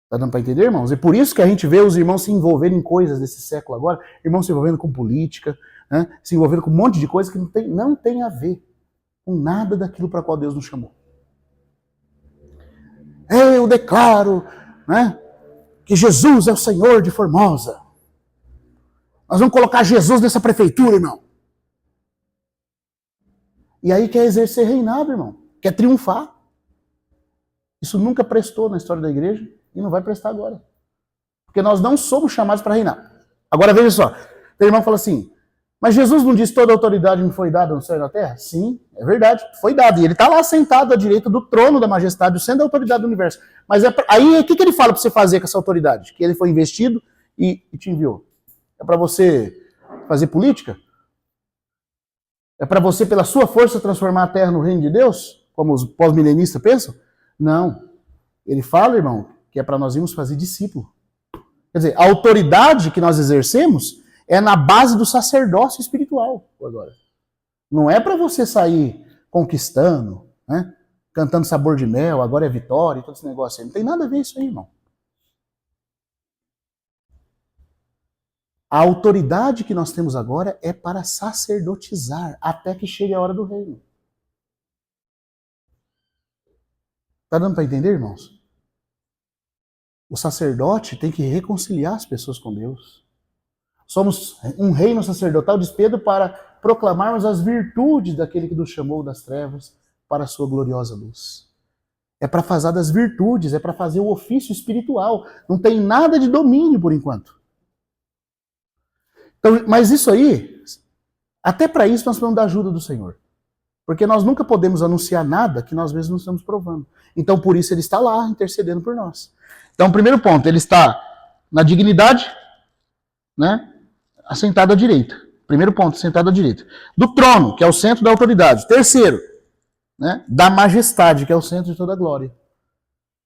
Tá dando para entender, irmãos? É por isso que a gente vê os irmãos se envolverem em coisas desse século agora, irmãos se envolvendo com política, né? Se envolvendo com um monte de coisa que não tem a ver com nada daquilo para qual Deus nos chamou. Eu declaro, né, que Jesus é o Senhor de Formosa. Nós vamos colocar Jesus nessa prefeitura, irmão. E aí quer exercer reinado, irmão. Quer triunfar. Isso nunca prestou na história da igreja e não vai prestar agora. Porque nós não somos chamados para reinar. Agora veja só. O irmão fala assim, mas Jesus não disse toda a autoridade me foi dada no céu e na terra? Sim, é verdade, foi dado. E ele está lá sentado à direita do trono da majestade, sendo a autoridade do universo. Mas aí o que ele fala para você fazer com essa autoridade? Que ele foi investido e te enviou. É para você fazer política? É para você, pela sua força, transformar a terra no reino de Deus? Como os pós-milenistas pensam? Não. Ele fala, irmão, que é para nós irmos fazer discípulo. Quer dizer, a autoridade que nós exercemos é na base do sacerdócio espiritual. Agora. Não é para você sair conquistando, né? Cantando sabor de mel, agora é vitória e todo esse negócio aí. Não tem nada a ver isso aí, irmão. A autoridade que nós temos agora é para sacerdotizar até que chegue a hora do reino. Tá dando para entender, irmãos? O sacerdote tem que reconciliar as pessoas com Deus. Somos um reino sacerdotal, diz Pedro, para proclamarmos as virtudes daquele que nos chamou das trevas para a sua gloriosa luz. É para fazer das virtudes, é para fazer o ofício espiritual. Não tem nada de domínio por enquanto. Então, mas isso aí, até para isso nós precisamos da ajuda do Senhor. Porque nós nunca podemos anunciar nada que nós mesmos não estamos provando. Então, por isso, ele está lá, intercedendo por nós. Então, primeiro ponto, ele está na dignidade, né, assentado à direita. Primeiro ponto, sentado à direita. Do trono, que é o centro da autoridade. Terceiro, né, da majestade, que é o centro de toda a glória.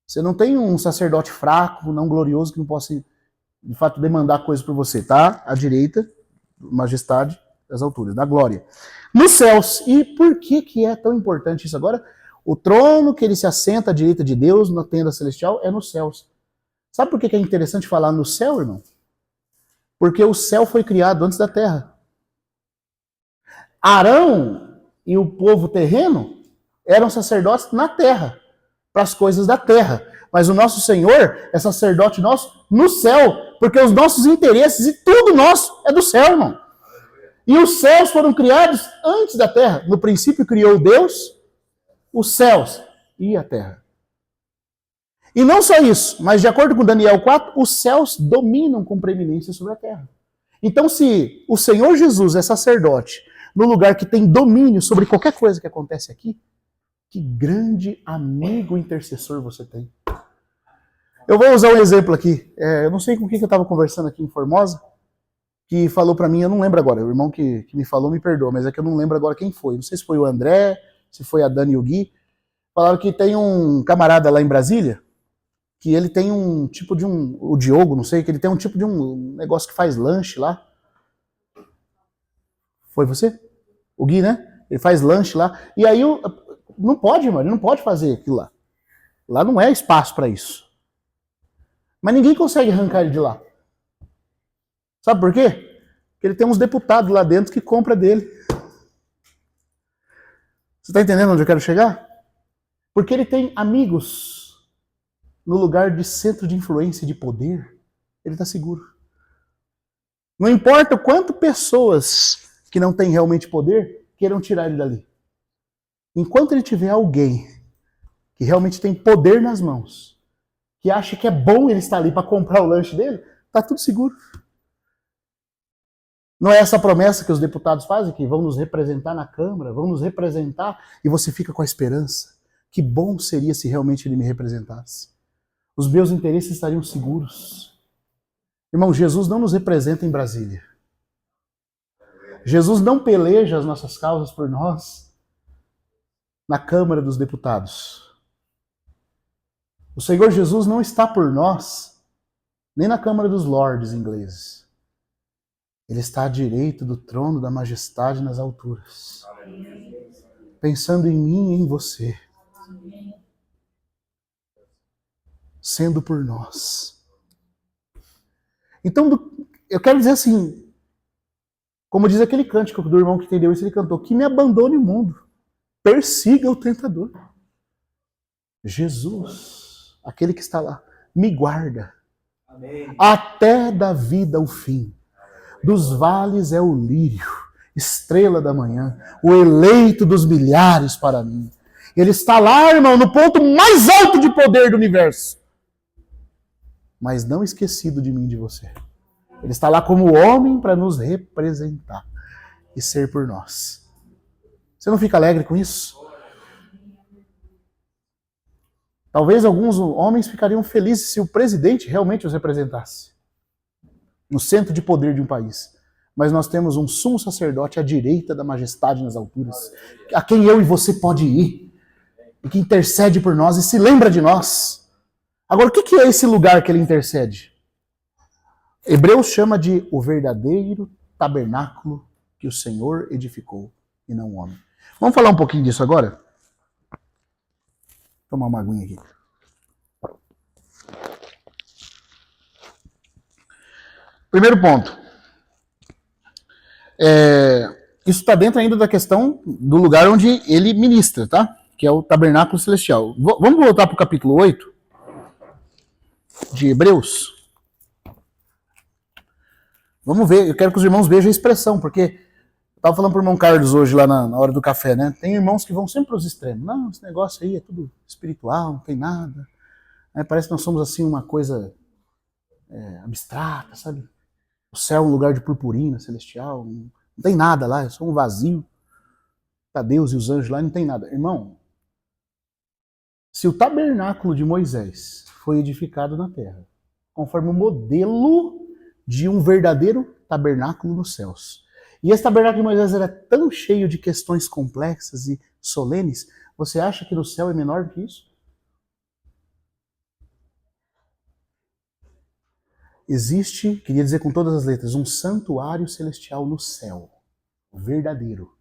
Você não tem um sacerdote fraco, não glorioso, que não possa, de fato, demandar coisas por você. Tá à direita, majestade das alturas, da glória. Nos céus. E por que é tão importante isso agora? O trono que ele se assenta à direita de Deus, na tenda celestial, é nos céus. Sabe por que é interessante falar no céu, irmão? Porque o céu foi criado antes da terra. Arão e o povo terreno eram sacerdotes na terra, para as coisas da terra. Mas o nosso Senhor é sacerdote nosso no céu, porque os nossos interesses e tudo nosso é do céu, irmão. E os céus foram criados antes da terra. No princípio criou Deus os céus e a terra. E não só isso, mas de acordo com Daniel 4, os céus dominam com preeminência sobre a terra. Então, se o Senhor Jesus é sacerdote no lugar que tem domínio sobre qualquer coisa que acontece aqui, que grande amigo intercessor você tem. Eu vou usar um exemplo aqui. Eu não sei com quem que eu estava conversando aqui em Formosa, que falou para mim, eu não lembro agora, o irmão que me falou me perdoa, mas é que eu não lembro agora quem foi. Não sei se foi o André, se foi a Dani e o Gui. Falaram que tem um camarada lá em Brasília, que ele tem um tipo de o Diogo, não sei, que ele tem um tipo de um negócio que faz lanche lá. Foi você? O Gui, né? Ele faz lanche lá. E aí, não pode, mano, ele não pode fazer aquilo lá. Lá não é espaço para isso. Mas ninguém consegue arrancar ele de lá. Sabe por quê? Porque ele tem uns deputados lá dentro que compra dele. Você está entendendo onde eu quero chegar? Porque ele tem amigos no lugar de centro de influência e de poder. Ele está seguro. Não importa o quanto pessoas que não têm realmente poder queiram tirar ele dali. Enquanto ele tiver alguém que realmente tem poder nas mãos, que acha que é bom ele estar ali para comprar o lanche dele, está tudo seguro. Não é essa promessa que os deputados fazem, que vão nos representar na Câmara, vão nos representar, e você fica com a esperança. Que bom seria se realmente ele me representasse. Os meus interesses estariam seguros. Irmão, Jesus não nos representa em Brasília. Jesus não peleja as nossas causas por nós na Câmara dos Deputados. O Senhor Jesus não está por nós nem na Câmara dos Lordes ingleses. Ele está à direita do trono da majestade nas alturas. Pensando em mim e em você. Sendo por nós. Então, eu quero dizer assim, como diz aquele cântico do irmão que entendeu isso, ele cantou, que me abandone o mundo, persiga o tentador. Jesus, aquele que está lá, me guarda. Amém. Até da vida o fim. Dos vales é o lírio, estrela da manhã, o eleito dos milhares para mim. Ele está lá, irmão, no ponto mais alto de poder do universo. Mas não esquecido de mim e de você. Ele está lá como homem para nos representar e ser por nós. Você não fica alegre com isso? Talvez alguns homens ficariam felizes se o presidente realmente os representasse no centro de poder de um país. Mas nós temos um sumo sacerdote à direita da majestade nas alturas, a quem eu e você pode ir, e que intercede por nós e se lembra de nós. Agora, o que é esse lugar que ele intercede? Hebreus chama de o verdadeiro tabernáculo que o Senhor edificou e não o homem. Vamos falar um pouquinho disso agora? Vou tomar uma aguinha aqui. Primeiro ponto. Isso está dentro ainda da questão do lugar onde ele ministra, tá? Que é o tabernáculo celestial. Vamos voltar para o capítulo 8 de Hebreus. Vamos ver, eu quero que os irmãos vejam a expressão, porque eu estava falando para o irmão Carlos hoje lá na hora do café, né? Tem irmãos que vão sempre para os extremos. Não, esse negócio aí é tudo espiritual, não tem nada. Parece que nós somos assim uma coisa abstrata, sabe? O céu é um lugar de purpurina celestial, não tem nada lá, é só um vazio. Está Deus e os anjos lá, não tem nada. Irmão, se o tabernáculo de Moisés foi edificado na terra, conforme o modelo de um verdadeiro tabernáculo nos céus, E esse tabernáculo de Moisés era tão cheio de questões complexas e solenes, você acha que no céu é menor do que isso? Existe, queria dizer com todas as letras, um santuário celestial no céu, verdadeiro,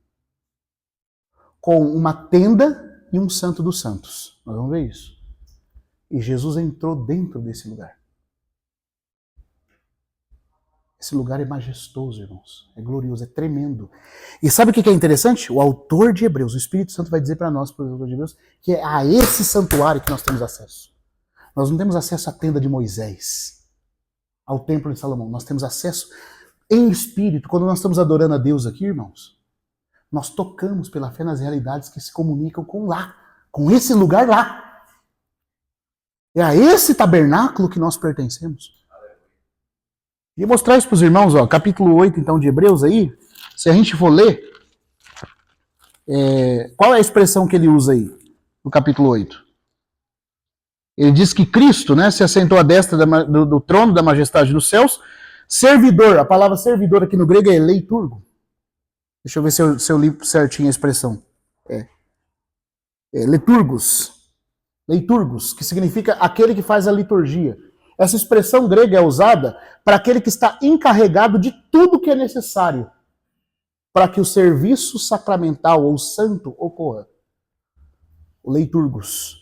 com uma tenda e um santo dos santos. Nós vamos ver isso. E Jesus entrou dentro desse lugar. Esse lugar é majestoso, irmãos. É glorioso, é tremendo. E sabe o que é interessante? O autor de Hebreus, o Espírito Santo vai dizer para nós, para o autor de Hebreus, que é a esse santuário que nós temos acesso. Nós não temos acesso à tenda de Moisés, ao templo de Salomão. Nós temos acesso em espírito. Quando nós estamos adorando a Deus aqui, irmãos, nós tocamos pela fé nas realidades que se comunicam com lá, com esse lugar lá. É a esse tabernáculo que nós pertencemos. E vou mostrar isso para os irmãos, ó, capítulo 8 então de Hebreus aí, se a gente for ler, qual é a expressão que ele usa aí, no capítulo 8? Ele diz que Cristo, né, se assentou à destra do trono da majestade dos céus, servidor, a palavra servidor aqui no grego é leiturgo. Deixa eu ver se eu li certinho a expressão. Leiturgos, que significa aquele que faz a liturgia. Essa expressão grega é usada para aquele que está encarregado de tudo que é necessário para que o serviço sacramental ou santo ocorra. O leiturgos.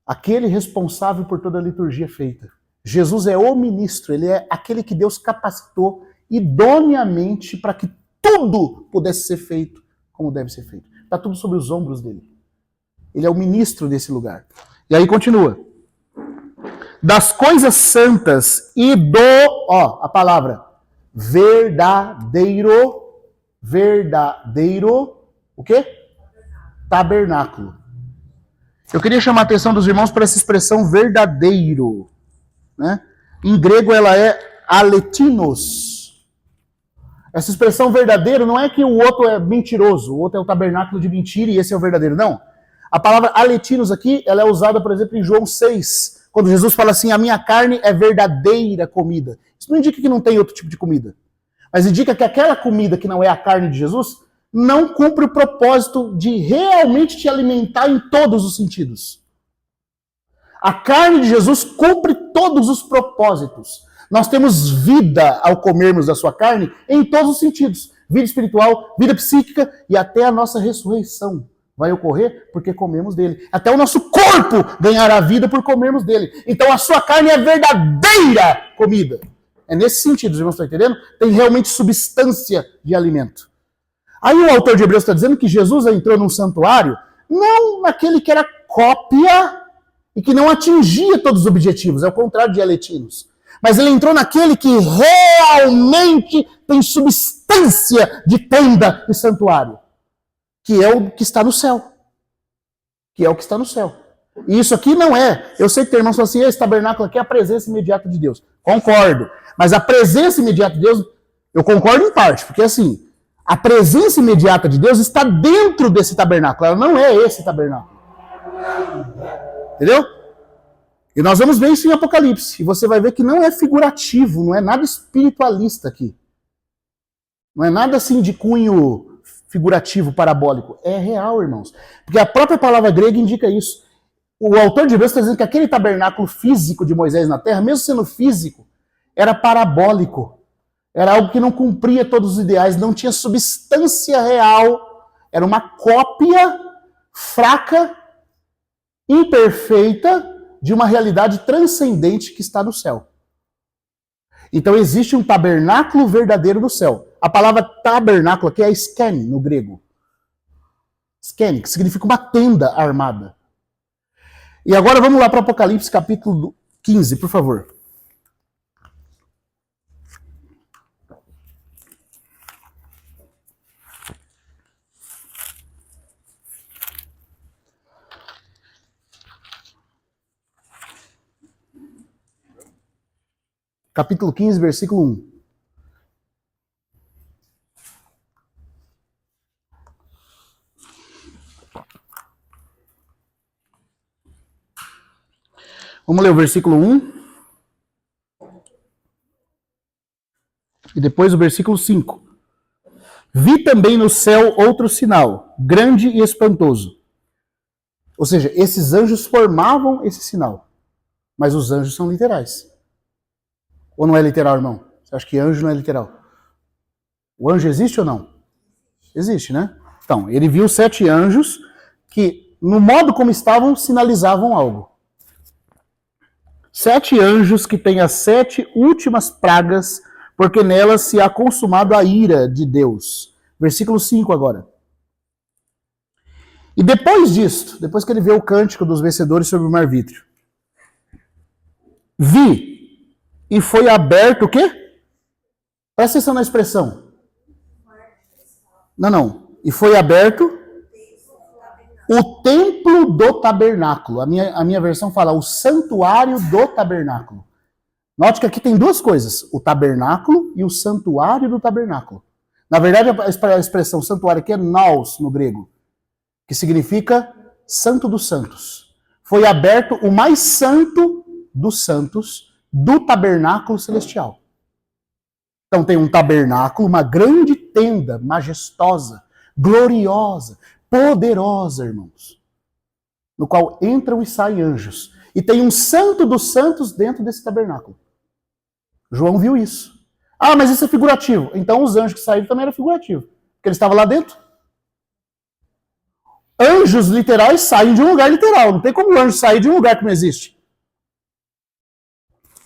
Aquele responsável por toda a liturgia feita. Jesus é o ministro, ele é aquele que Deus capacitou idôneamente para que tudo pudesse ser feito como deve ser feito. Está tudo sobre os ombros dele. Ele é o ministro desse lugar. E aí continua. Das coisas santas e do, a palavra, verdadeiro, o quê? Tabernáculo. Eu queria chamar a atenção dos irmãos para essa expressão verdadeiro. Né? Em grego ela é aletinos. Essa expressão verdadeiro não é que o outro é mentiroso, o outro é o tabernáculo de mentira e esse é o verdadeiro, não. A palavra aletinos aqui, ela é usada, por exemplo, em João 6, quando Jesus fala assim, a minha carne é verdadeira comida. Isso não indica que não tem outro tipo de comida, mas indica que aquela comida que não é a carne de Jesus não cumpre o propósito de realmente te alimentar em todos os sentidos. A carne de Jesus cumpre todos os propósitos. Nós temos vida ao comermos da sua carne em todos os sentidos. Vida espiritual, vida psíquica e até a nossa ressurreição vai ocorrer porque comemos dele. Até o nosso corpo ganhará vida por comermos dele. Então a sua carne é verdadeira comida. É nesse sentido, os irmãos estão entendendo? Tem realmente substância de alimento. Aí o autor de Hebreus está dizendo que Jesus entrou num santuário, não naquele que era cópia e que não atingia todos os objetivos, é o contrário de aletinos. Mas ele entrou naquele que realmente tem substância de tenda e santuário, que é o que está no céu. Que é o que está no céu. E isso aqui não é, eu sei que tem irmãos que falam assim, esse tabernáculo aqui é a presença imediata de Deus. Concordo. Mas a presença imediata de Deus, eu concordo em parte, porque assim, a presença imediata de Deus está dentro desse tabernáculo, ela não é esse tabernáculo. Entendeu? E nós vamos ver isso em Apocalipse. E você vai ver que não é figurativo, não é nada espiritualista aqui. Não é nada assim de cunho figurativo, parabólico. É real, irmãos. Porque a própria palavra grega indica isso. O autor de Hebreus está dizendo que aquele tabernáculo físico de Moisés na terra, mesmo sendo físico, era parabólico. Era algo que não cumpria todos os ideais, não tinha substância real. Era uma cópia fraca, imperfeita, de uma realidade transcendente que está no céu. Então existe um tabernáculo verdadeiro no céu. A palavra tabernáculo aqui é skene, no grego. Skene, que significa uma tenda armada. E agora vamos lá para Apocalipse capítulo 15, por favor. Capítulo 15, versículo 1. Vamos ler o versículo 1 e depois o versículo 5. Vi também no céu outro sinal, grande e espantoso. Ou seja, esses anjos formavam esse sinal. Mas os anjos são literais. Ou não é literal, irmão? Você acha que anjo não é literal? O anjo existe ou não? Existe, né? Então, ele viu 7 anjos que, no modo como estavam, sinalizavam algo. 7 anjos que têm as 7 últimas pragas, porque nelas se há consumado a ira de Deus. Versículo 5 agora. E depois disto, depois que ele vê o cântico dos vencedores sobre o mar Vítrio, vi e foi aberto o quê? Presta atenção na expressão. Não. E foi aberto o templo do tabernáculo. A minha versão fala o santuário do tabernáculo. Note que aqui tem 2 coisas, o tabernáculo e o santuário do tabernáculo. Na verdade, a expressão santuário aqui é naos no grego, que significa santo dos santos. Foi aberto o mais santo dos santos do tabernáculo celestial. Então tem um tabernáculo, uma grande tenda majestosa, gloriosa, poderosa, irmãos, no qual entram e saem anjos. E tem um santo dos santos dentro desse tabernáculo. João viu isso. Ah, mas isso é figurativo. Então os anjos que saíram também eram figurativos, porque eles estavam lá dentro. Anjos literais saem de um lugar literal. Não tem como o anjo sair de um lugar que não existe.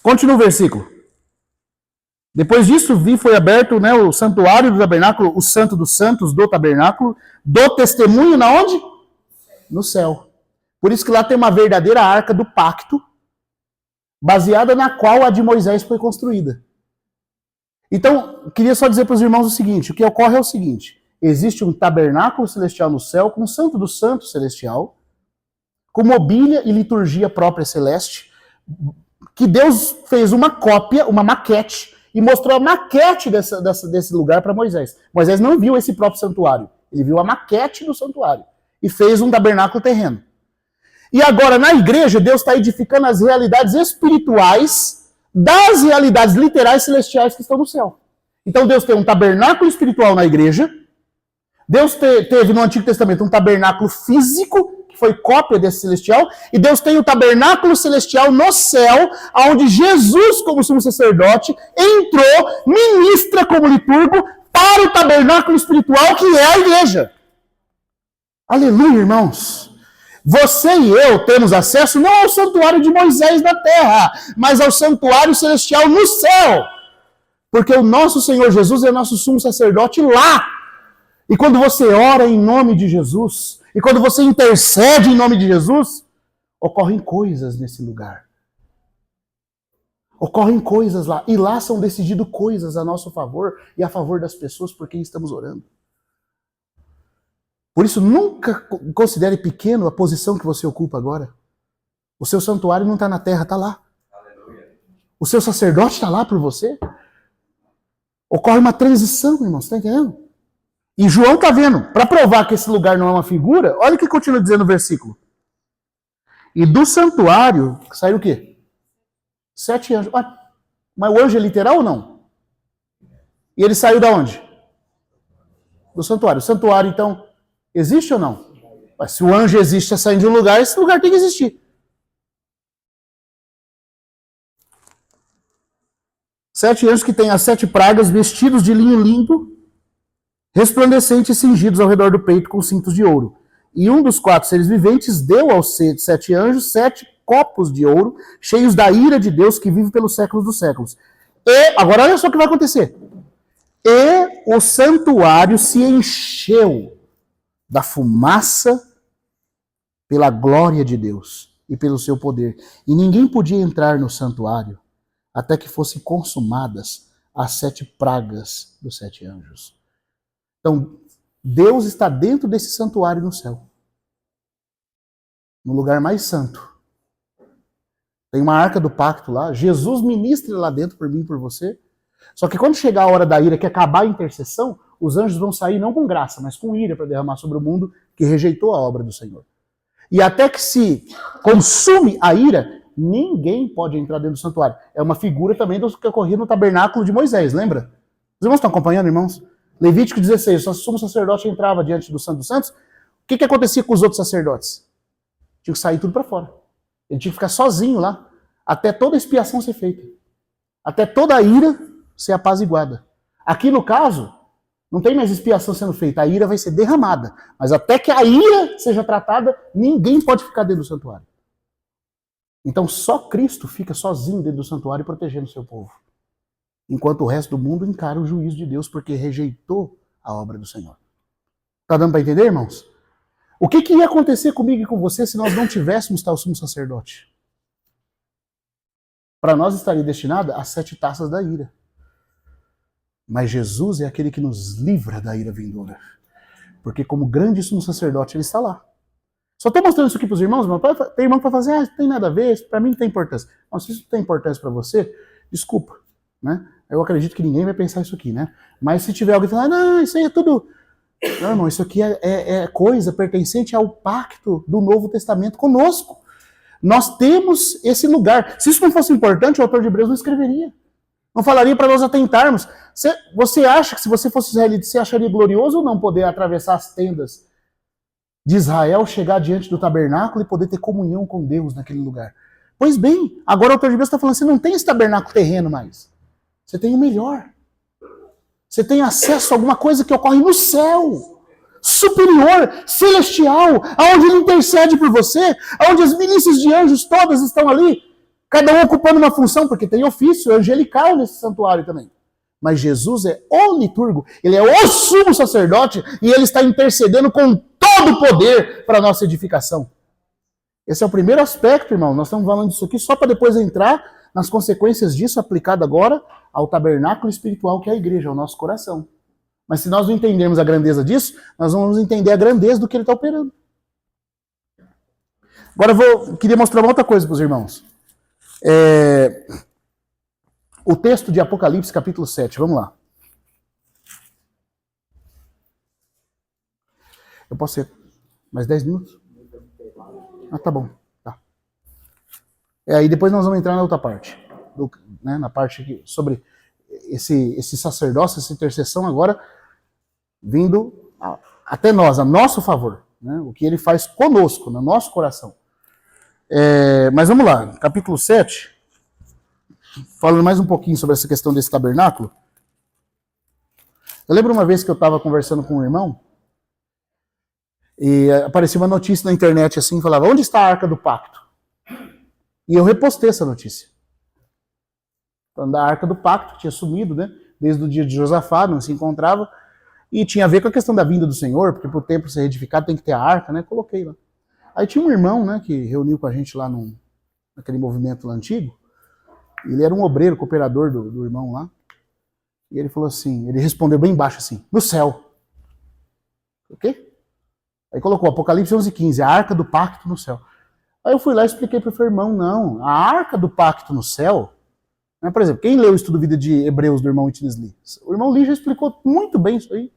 Continua o versículo. Depois disso, vi, foi aberto, né, o santuário do tabernáculo, o santo dos santos do tabernáculo, do testemunho, na onde? No céu. Por isso que lá tem uma verdadeira arca do pacto, baseada na qual a de Moisés foi construída. Então, queria só dizer para os irmãos o seguinte, o que ocorre é o seguinte, existe um tabernáculo celestial no céu, com o santo dos santos celestial, com mobília e liturgia própria celeste, que Deus fez uma cópia, uma maquete, e mostrou a maquete desse lugar para Moisés. Moisés não viu esse próprio santuário, ele viu a maquete do santuário, e fez um tabernáculo terreno. E agora, na igreja, Deus está edificando as realidades espirituais das realidades literais celestiais que estão no céu. Então Deus tem um tabernáculo espiritual na igreja, Deus teve no Antigo Testamento um tabernáculo físico, que foi cópia desse celestial, e Deus tem o tabernáculo celestial no céu, onde Jesus, como sumo sacerdote, entrou, ministra como liturgo, para o tabernáculo espiritual que é a igreja. Aleluia, irmãos! Você e eu temos acesso não ao santuário de Moisés na terra, mas ao santuário celestial no céu. Porque o nosso Senhor Jesus é nosso sumo sacerdote lá. E quando você ora em nome de Jesus, e quando você intercede em nome de Jesus, ocorrem coisas nesse lugar. Ocorrem coisas lá. E lá são decididas coisas a nosso favor e a favor das pessoas por quem estamos orando. Por isso, nunca considere pequeno a posição que você ocupa agora. O seu santuário não está na terra, está lá. O seu sacerdote está lá por você. Ocorre uma transição, irmão, você está entendendo? E João está vendo, para provar que esse lugar não é uma figura, olha o que continua dizendo no versículo. E do santuário, saiu o quê? 7 anjos. Mas o anjo é literal ou não? E ele saiu da onde? Do santuário. O santuário, então, existe ou não? Mas se o anjo existe a sair de um lugar, esse lugar tem que existir. 7 anjos que têm as 7 pragas, vestidos de linho limpo, resplandecentes e cingidos ao redor do peito com cintos de ouro. E um dos 4 seres viventes deu aos 7 anjos 7 copos de ouro, cheios da ira de Deus que vive pelos séculos dos séculos. E, agora olha só o que vai acontecer. E o santuário se encheu da fumaça pela glória de Deus e pelo seu poder. E ninguém podia entrar no santuário até que fossem consumadas as 7 pragas dos 7 anjos. Então, Deus está dentro desse santuário no céu. No lugar mais santo. Tem uma arca do pacto lá. Jesus ministra lá dentro por mim e por você. Só que quando chegar a hora da ira, que acabar a intercessão, os anjos vão sair não com graça, mas com ira para derramar sobre o mundo que rejeitou a obra do Senhor. E até que se consume a ira, ninguém pode entrar dentro do santuário. É uma figura também do que ocorria no tabernáculo de Moisés, lembra? Os irmãos estão acompanhando, irmãos? Levítico 16, o sumo sacerdote entrava diante do Santo dos Santos. O que acontecia com os outros sacerdotes? Tinha que sair tudo para fora. Ele tinha que ficar sozinho lá, até toda a expiação ser feita. Até toda a ira ser apaziguada. Aqui no caso, não tem mais expiação sendo feita, a ira vai ser derramada. Mas até que a ira seja tratada, ninguém pode ficar dentro do santuário. Então só Cristo fica sozinho dentro do santuário protegendo o seu povo. Enquanto o resto do mundo encara o juízo de Deus porque rejeitou a obra do Senhor. Tá dando para entender, irmãos? O que ia acontecer comigo e com você se nós não tivéssemos tal sumo sacerdote? Para nós estaria destinada às 7 taças da ira. Mas Jesus é aquele que nos livra da ira vindoura. Porque como grande sumo sacerdote, ele está lá. Só estou mostrando isso aqui para os irmãos, mas tem irmão que vai fazer, não tem nada a ver, para mim não tem importância. Não, se isso não tem importância para você, desculpa. Né? Eu acredito que ninguém vai pensar isso aqui, né? Mas se tiver alguém falando, não, isso aí é tudo... Não, irmão, isso aqui é coisa pertencente ao pacto do Novo Testamento conosco. Nós temos esse lugar. Se isso não fosse importante, o autor de Hebreus não escreveria. Não falaria para nós atentarmos. Você acha que se você fosse israelita, você acharia glorioso ou não poder atravessar as tendas de Israel, chegar diante do tabernáculo e poder ter comunhão com Deus naquele lugar? Pois bem, agora o autor de Hebreus está falando, você não tem esse tabernáculo terreno mais. Você tem o melhor. Você tem acesso a alguma coisa que ocorre no céu, superior, celestial, aonde ele intercede por você, aonde as milícias de anjos todas estão ali, cada um ocupando uma função, porque tem ofício angelical nesse santuário também. Mas Jesus é o liturgo, ele é o sumo sacerdote e ele está intercedendo com todo o poder para a nossa edificação. Esse é o primeiro aspecto, irmão. Nós estamos falando disso aqui só para depois entrar nas consequências disso aplicado agora ao tabernáculo espiritual que é a igreja, ao nosso coração. Mas se nós não entendermos a grandeza disso, nós vamos entender a grandeza do que ele está operando. Agora queria mostrar uma outra coisa para os irmãos. O texto de Apocalipse, capítulo 7, vamos lá. Eu posso ser mais 10 minutos? Ah, tá bom. Tá. Aí depois nós vamos entrar na outra parte. Na parte aqui, sobre esse sacerdócio, essa intercessão agora, vindo até nós, a nosso favor. Né? O que ele faz conosco, no nosso coração. Mas vamos lá, capítulo 7, falando mais um pouquinho sobre essa questão desse tabernáculo. Eu lembro uma vez que eu estava conversando com um irmão, e aparecia uma notícia na internet assim, falava, onde está a Arca do Pacto? E eu repostei essa notícia. Falando da Arca do Pacto, tinha sumido, né? Desde o dia de Josafá, não se encontrava, e tinha a ver com a questão da vinda do Senhor, porque para o templo ser edificado tem que ter a arca, né? Coloquei lá. Aí tinha um irmão, né, que reuniu com a gente lá naquele movimento lá antigo. Ele era um obreiro, cooperador do irmão lá. E ele falou assim, ele respondeu bem baixo assim, no céu. O quê? Aí colocou Apocalipse 11:15, a Arca do Pacto no céu. Aí eu fui lá e expliquei para o irmão, não, a Arca do Pacto no céu, né, por exemplo, quem leu o estudo vida de Hebreus do irmão Witness Lee? O irmão Lee já explicou muito bem isso aí.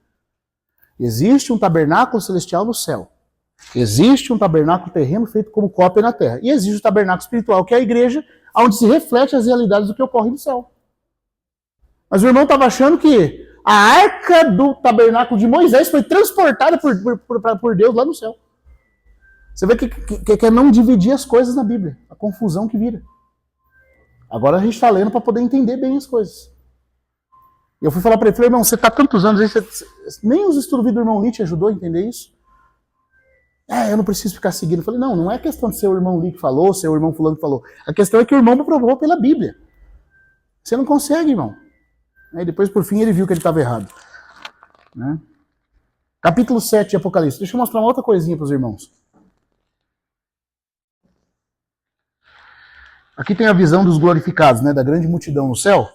Existe um tabernáculo celestial no céu. Existe um tabernáculo terreno feito como cópia na terra. E existe o tabernáculo espiritual, que é a igreja, onde se reflete as realidades do que ocorre no céu. Mas o irmão estava achando que a arca do tabernáculo de Moisés foi transportada por Deus lá no céu. Você vê que é não dividir as coisas na Bíblia. A confusão que vira. Agora a gente está lendo para poder entender bem as coisas. E eu fui falar para ele, irmão, você está tantos anos aí, nem os estudos do irmão Lee te ajudou a entender isso? Eu não preciso ficar seguindo. Eu falei, não é questão de ser o irmão Lee que falou, ser o irmão fulano que falou. A questão é que o irmão me provou pela Bíblia. Você não consegue, irmão. Aí depois, por fim, ele viu que ele estava errado. Né? Capítulo 7 de Apocalipse. Deixa eu mostrar uma outra coisinha para os irmãos. Aqui tem a visão dos glorificados, né, da grande multidão no céu.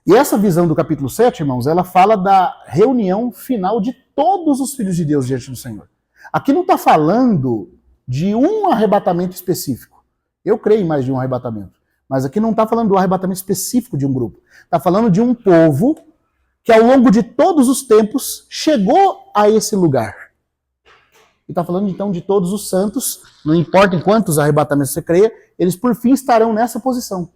E essa visão do capítulo 7, irmãos, ela fala da reunião final de todos os filhos de Deus diante do Senhor. Aqui não está falando de um arrebatamento específico. Eu creio em mais de um arrebatamento. Mas aqui não está falando do arrebatamento específico de um grupo. Está falando de um povo que ao longo de todos os tempos chegou a esse lugar. E está falando então de todos os santos, não importa em quantos arrebatamentos você creia, eles por fim estarão nessa posição.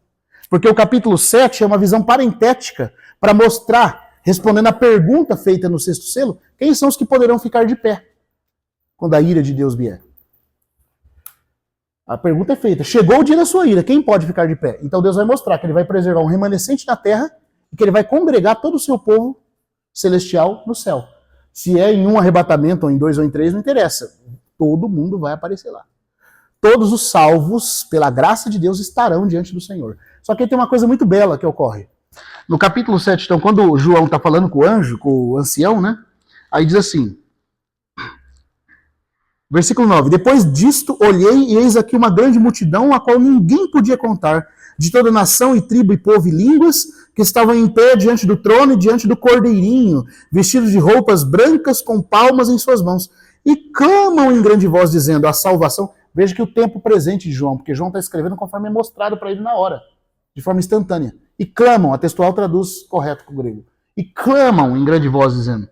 Porque o capítulo 7 é uma visão parentética para mostrar respondendo a pergunta feita no sexto selo, quem são os que poderão ficar de pé quando a ira de Deus vier? A pergunta é feita, chegou o dia da sua ira, quem pode ficar de pé? Então Deus vai mostrar que ele vai preservar um remanescente na terra e que ele vai congregar todo o seu povo celestial no céu. Se é em um arrebatamento, ou em dois, ou em três, não interessa. Todo mundo vai aparecer lá. Todos os salvos, pela graça de Deus, estarão diante do Senhor. Só que aí tem uma coisa muito bela que ocorre. No capítulo 7, então, quando João está falando com o anjo, com o ancião, né? Aí diz assim, versículo 9, depois disto olhei e eis aqui uma grande multidão, a qual ninguém podia contar, de toda nação e tribo e povo e línguas, que estavam em pé diante do trono e diante do cordeirinho, vestidos de roupas brancas com palmas em suas mãos, e clamam em grande voz, dizendo, a salvação... Veja que o tempo presente de João, porque João está escrevendo conforme é mostrado para ele na hora, de forma instantânea. E clamam, a textual traduz correto com o grego, e clamam em grande voz, dizendo,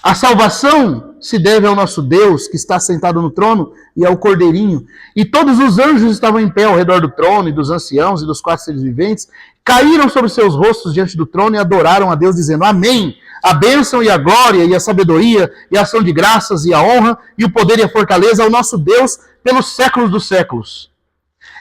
a salvação se deve ao nosso Deus, que está sentado no trono, e ao cordeirinho. E todos os anjos estavam em pé ao redor do trono, e dos anciãos, e dos quatro seres viventes, caíram sobre seus rostos diante do trono e adoraram a Deus, dizendo, amém, a bênção e a glória, e a sabedoria, e a ação de graças, e a honra, e o poder e a fortaleza ao nosso Deus, pelos séculos dos séculos.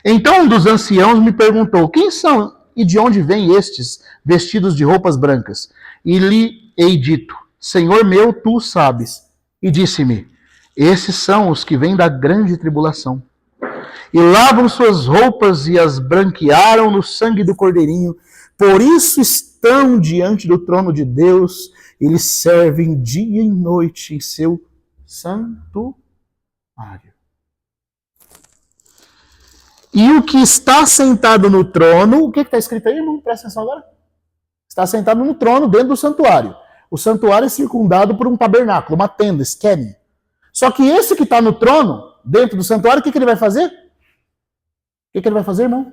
Então um dos anciãos me perguntou, quem são e de onde vêm estes, vestidos de roupas brancas? E lhe hei dito, Senhor meu, tu o sabes. E disse-me, esses são os que vêm da grande tribulação. E lavam suas roupas e as branquearam no sangue do cordeirinho. Por isso estão diante do trono de Deus e lhe servem dia e noite em seu santuário. E o que está sentado no trono, o que está escrito aí, irmão? Presta atenção agora. Está sentado no trono dentro do santuário. O santuário é circundado por um tabernáculo, uma tenda, esqueme. Só que esse que está no trono, dentro do santuário, o que ele vai fazer? O que ele vai fazer, irmão?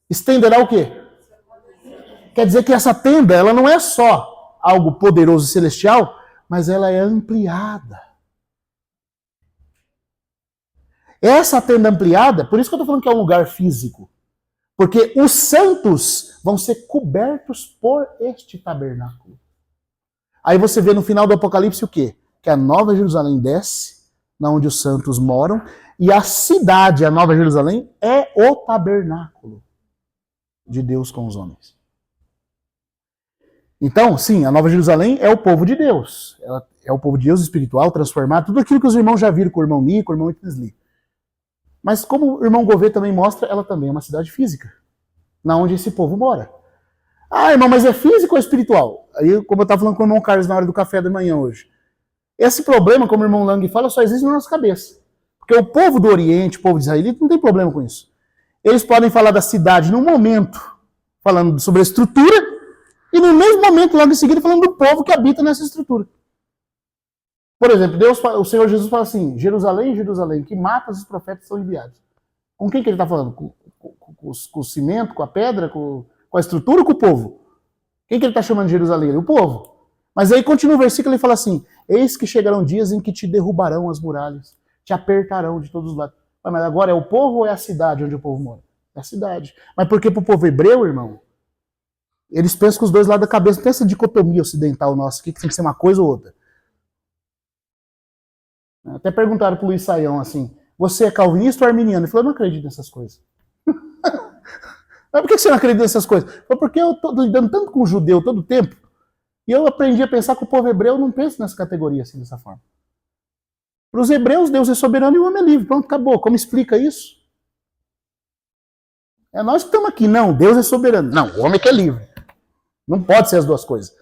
Estenderá o quê? Quer dizer que essa tenda, ela não é só algo poderoso e celestial, mas ela é ampliada. Essa tenda ampliada, por isso que eu estou falando que é um lugar físico. Porque os santos vão ser cobertos por este tabernáculo. Aí você vê no final do Apocalipse o quê? Que a Nova Jerusalém desce, onde os santos moram, e a cidade, a Nova Jerusalém, é o tabernáculo de Deus com os homens. Então, sim, a Nova Jerusalém é o povo de Deus. Ela é o povo de Deus espiritual, transformado, tudo aquilo que os irmãos já viram com o irmão Nico, o irmão Itisli. Mas como o irmão Gouveia também mostra, ela também é uma cidade física, na onde esse povo mora. Ah, irmão, mas é físico ou espiritual? Aí, como eu estava falando com o irmão Carlos na hora do café da manhã hoje. Esse problema, como o irmão Lang fala, só existe na nossa cabeça. Porque o povo do Oriente, o povo de Israel, não tem problema com isso. Eles podem falar da cidade num momento, falando sobre a estrutura, e no mesmo momento, logo em seguida, falando do povo que habita nessa estrutura. Por exemplo, o Senhor Jesus fala assim, Jerusalém, Jerusalém, que matas os profetas são enviados. Com quem que ele está falando? Com o cimento, com a pedra, com a estrutura ou com o povo? Quem que ele está chamando de Jerusalém? O povo. Mas aí continua o versículo e ele fala assim, eis que chegarão dias em que te derrubarão as muralhas, te apertarão de todos os lados. Mas agora é o povo ou é a cidade onde o povo mora? É a cidade. Mas porque para o povo hebreu, irmão, eles pensam com os dois lados da cabeça, não tem essa dicotomia ocidental nossa, que tem que ser uma coisa ou outra. Até perguntaram para o Luiz Saião assim, você é calvinista ou arminiano? Ele falou, eu não acredito nessas coisas. Mas por que você não acredita nessas coisas? Foi porque eu estou lidando tanto com o judeu todo o tempo, e eu aprendi a pensar que o povo hebreu não pensa nessa categoria assim, dessa forma. Para os hebreus, Deus é soberano e o homem é livre. Pronto, acabou. Como explica isso? É nós que estamos aqui. Não, Deus é soberano. Não, o homem é que é livre. Não pode ser as duas coisas.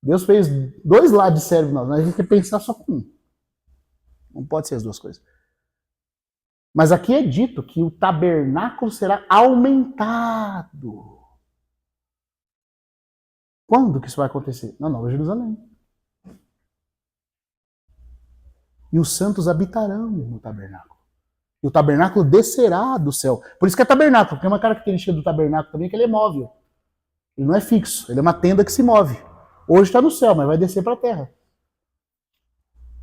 Deus fez dois lados de cérebro, nós. A gente tem que pensar só com um. Não pode ser as duas coisas. Mas aqui é dito que o tabernáculo será aumentado. Quando que isso vai acontecer? Na Nova Jerusalém. E os santos habitarão no tabernáculo. E o tabernáculo descerá do céu. Por isso que é tabernáculo, porque uma característica do tabernáculo também é que ele é móvel. Ele não é fixo, ele é uma tenda que se move. Hoje está no céu, mas vai descer para a terra.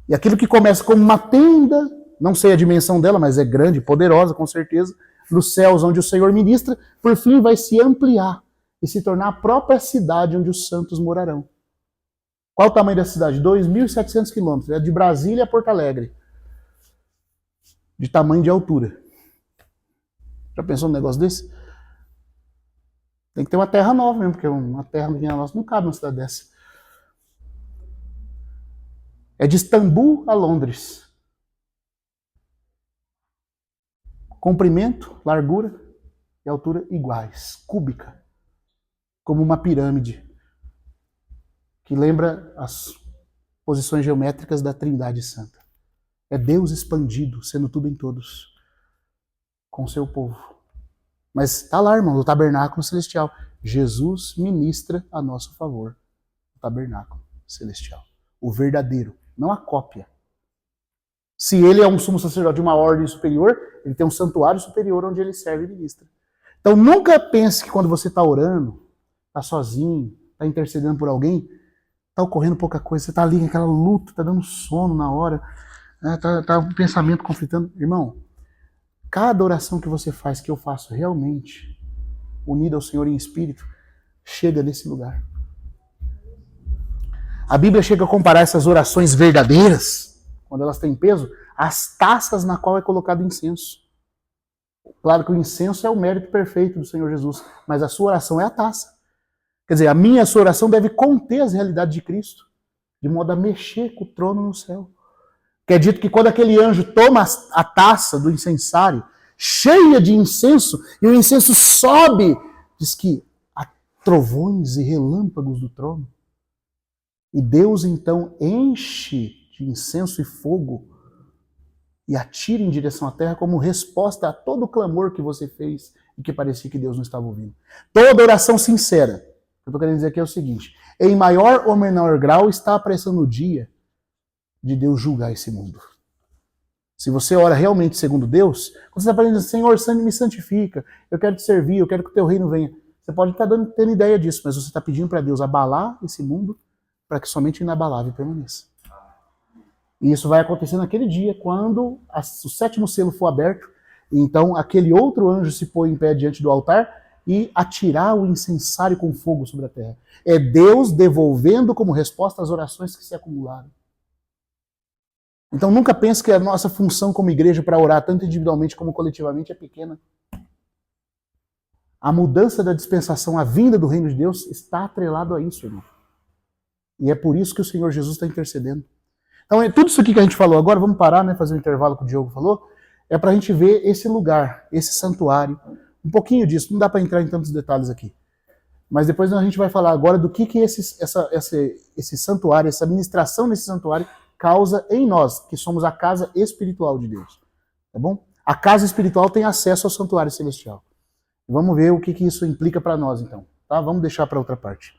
E aquilo que começa como uma tenda, não sei a dimensão dela, mas é grande, poderosa, com certeza, nos céus onde o Senhor ministra, por fim vai se ampliar. e se tornar a própria cidade onde os santos morarão. Qual o tamanho da cidade? 2.700 quilômetros. É de Brasília a Porto Alegre. De tamanho de altura. Já pensou num negócio desse? Tem que ter uma terra nova mesmo, porque uma terra nossa não cabe numa cidade dessa. É de Istambul a Londres. Comprimento, largura e altura iguais, cúbica, como uma pirâmide, que lembra as posições geométricas da Trindade Santa. É Deus expandido, sendo tudo em todos, com seu povo. Mas está lá, irmão, no tabernáculo celestial. Jesus ministra a nosso favor. O tabernáculo celestial. O verdadeiro, não a cópia. Se ele é um sumo sacerdote de uma ordem superior, ele tem um santuário superior onde ele serve e ministra. Então nunca pense que quando você está orando, está sozinho, está intercedendo por alguém, está ocorrendo pouca coisa, você está ali naquela luta, está dando sono na hora, está um pensamento conflitando. Irmão, cada oração que você faz, que eu faço realmente, unida ao Senhor em espírito, chega nesse lugar. A Bíblia chega a comparar essas orações verdadeiras, quando elas têm peso, às taças na qual é colocado incenso. Claro que o incenso é o mérito perfeito do Senhor Jesus, mas a sua oração é a taça. Quer dizer, a sua oração deve conter as realidades de Cristo, de modo a mexer com o trono no céu. Que é dito que quando aquele anjo toma a taça do incensário, cheia de incenso, e o incenso sobe, diz que há trovões e relâmpagos do trono. E Deus então enche de incenso e fogo e atira em direção à terra como resposta a todo o clamor que você fez e que parecia que Deus não estava ouvindo. Toda oração sincera. O que eu estou querendo dizer aqui é o seguinte: em maior ou menor grau está apressando o dia de Deus julgar esse mundo. Se você ora realmente segundo Deus, quando você está falando, Senhor, me santifica, eu quero te servir, eu quero que o teu reino venha. Você pode estar tendo ideia disso, mas você está pedindo para Deus abalar esse mundo para que somente o inabalável permaneça. E isso vai acontecer naquele dia, quando o sétimo selo for aberto, e então aquele outro anjo se põe em pé diante do altar e atirar o incensário com fogo sobre a terra. É Deus devolvendo como resposta as orações que se acumularam. Então nunca pense que a nossa função como igreja para orar, tanto individualmente como coletivamente, é pequena. A mudança da dispensação, a vinda do reino de Deus, está atrelado a isso, irmão. E é por isso que o Senhor Jesus está intercedendo. Então, tudo isso aqui que a gente falou agora, vamos parar, né, fazer um intervalo que o Diogo falou, é para a gente ver esse lugar, esse santuário, um pouquinho disso, não dá para entrar em tantos detalhes aqui. Mas depois a gente vai falar agora do que esse santuário, essa ministração nesse santuário causa em nós, que somos a casa espiritual de Deus. Tá bom? A casa espiritual tem acesso ao santuário celestial. Vamos ver o que isso implica para nós, então. Tá? Vamos deixar para outra parte.